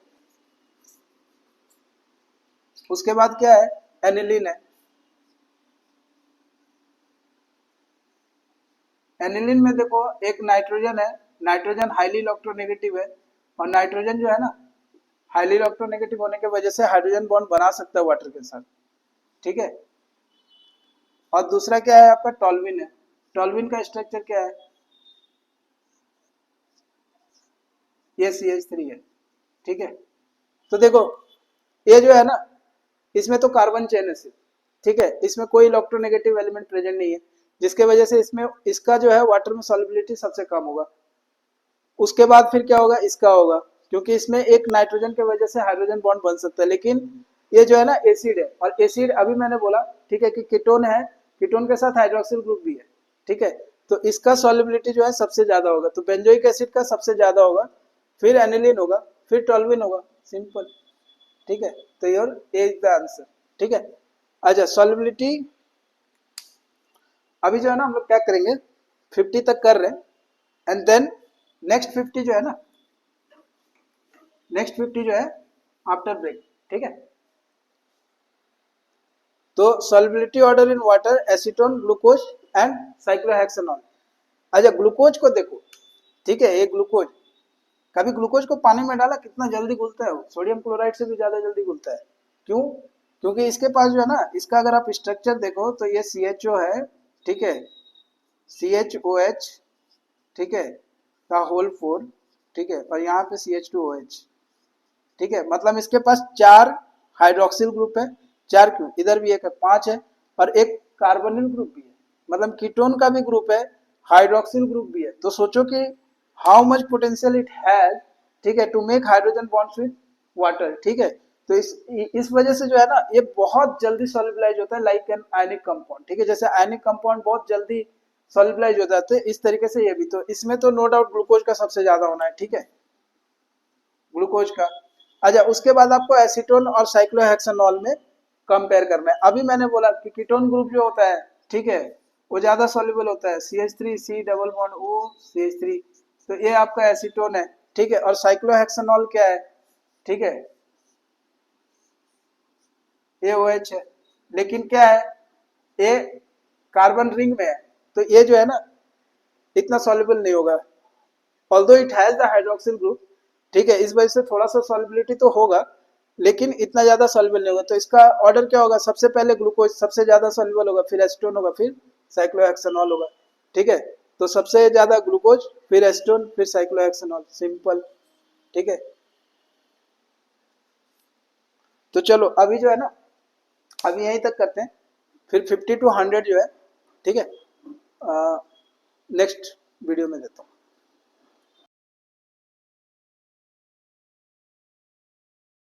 Speaker 1: उसके बाद क्या है? एनिलीन है। एनिलीन में देखो एक नाइट्रोजन है, नाइट्रोजन हाईली इलेक्ट्रोनेगेटिव है, और नाइट्रोजन जो है ना हाईली इलेक्ट्रोनेगेटिव होने की वजह से हाइड्रोजन बॉन्ड बना सकता है वाटर के साथ। ठीक है, और दूसरा क्या है आपका? टॉल्विन है। टॉल्विन का स्ट्रक्चर क्या है? ये CH3 है। ठीक है, तो देखो ये जो है ना, इसमें तो कार्बन चेन है सिर्फ। ठीक है, इसमें कोई इलेक्ट्रोनेगेटिव एलिमेंट प्रेजेंट नहीं है, जिसके वजह से इसमें इसका जो है वाटर में सॉल्युबिलिटी सबसे कम होगा। उसके बाद फिर क्या होगा? इसका होगा, क्योंकि इसमें एक नाइट्रोजन की वजह से हाइड्रोजन बॉन्ड बन सकता है। लेकिन ये जो है ना एसिड है, और एसिड अभी मैंने बोला, ठीक है, कि कीटोन है, कीटोन के साथ हाइड्रोक्सिल ग्रुप भी है। ठीक है, तो इसका सॉल्युबिलिटी जो है सबसे ज्यादा होगा, तो बेंजोइक एसिड का सबसे ज्यादा होगा, फिर एनिलीन होगा, फिर टॉल्विन होगा। सिंपल। ठीक है, तो your A is the answer. ठीक है, अच्छा, सॉल्युबिलिटी अभी जो है ना हम लोग क्या करेंगे, 50 तक कर रहे हैं, एंड देन नेक्स्ट 50 जो है ना, नेक्स्ट 50 जो है आफ्टर ब्रेक। ठीक है, तो solubility order in water, acetone, glucose and cyclohexanol. अच्छा ग्लूकोज को देखो, ठीक है, ये ग्लूकोज, कभी ग्लूकोज को पानी में डाला कितना जल्दी घुलता है, वो सोडियम क्लोराइड से भी ज्यादा जल्दी घुलता है। क्यों? क्योंकि इसके पास जो है ना, इसका अगर आप स्ट्रक्चर देखो तो ये CHO है, ठीक है, CHOH, ठीक है, का होल 4, ठीक है, और यहाँ पे CH2OH, ठीक है, मतलब इसके पास 4 हाइड्रोक्सिल ग्रुप है, 4 क्यों, इधर भी एक है, 5 है, और एक कार्बोनिल ग्रुप भी है, मतलब कीटोन का भी ग्रुप है, हाइड्रोक्सिल ग्रुप भी है। तो सोचो कि how much potential it has, ठीक है, to make hydrogen bonds with water, ठीक है। तो इस वजह से जो है ना, ये बहुत जल्दी सॉल्युबलाइज होता है लाइक एन आयनिक कंपाउंड, ठीक है, जैसे आयनिक कंपाउंड बहुत जल्दी सॉल्युबलाइज हो जाते हैं, इस तरीके से ये भी। तो इसमें तो नो डाउट ग्लूकोज का सबसे ज्यादा होना है, ठीक है, ग्लूकोज का। अच्छा उसके बाद आपको एसीटोन और साइक्लोहेक्सेनॉल में कंपेयर करना है। अभी मैंने बोला कि कीटोन ग्रुप जो होता है, ठीक है, वो ज्यादा सॉल्युबल होता है, CH3 C double bond O CH3, तो ये आपका एसीटोन है, ठीक है, और साइक्लोहेक्सेनॉल क्या है, ठीक है, ये OH है, लेकिन क्या है, ये कार्बन रिंग में है, तो ये जो है ना इतना सॉल्युबल नहीं होगा, although it has the hydroxyl group, ठीक है, इस वजह से थोड़ा सा सॉल्युबिलिटी तो होगा, लेकिन इतना ज्यादा सॉल्युबल नहीं होगा। तो इसका ऑर्डर क्या होगा, सबसे पहले ग्लूकोज सबसे ज्यादा सॉल्युबल होगा, फिर एसीटोन होगा, फिर साइक्लोहेक्सेनॉल होगा, ठीक है। तो सबसे ज्यादा ग्लूकोज, फिर एसीटोन, फिर साइक्लोहेक्सेनॉल, सिंपल, ठीक है। तो चलो अभी जो है ना, अभी यहीं तक करते हैं, फिर 50 to 100 जो है, ठीक है, नेक्स्ट वीडियो में देता हूँ।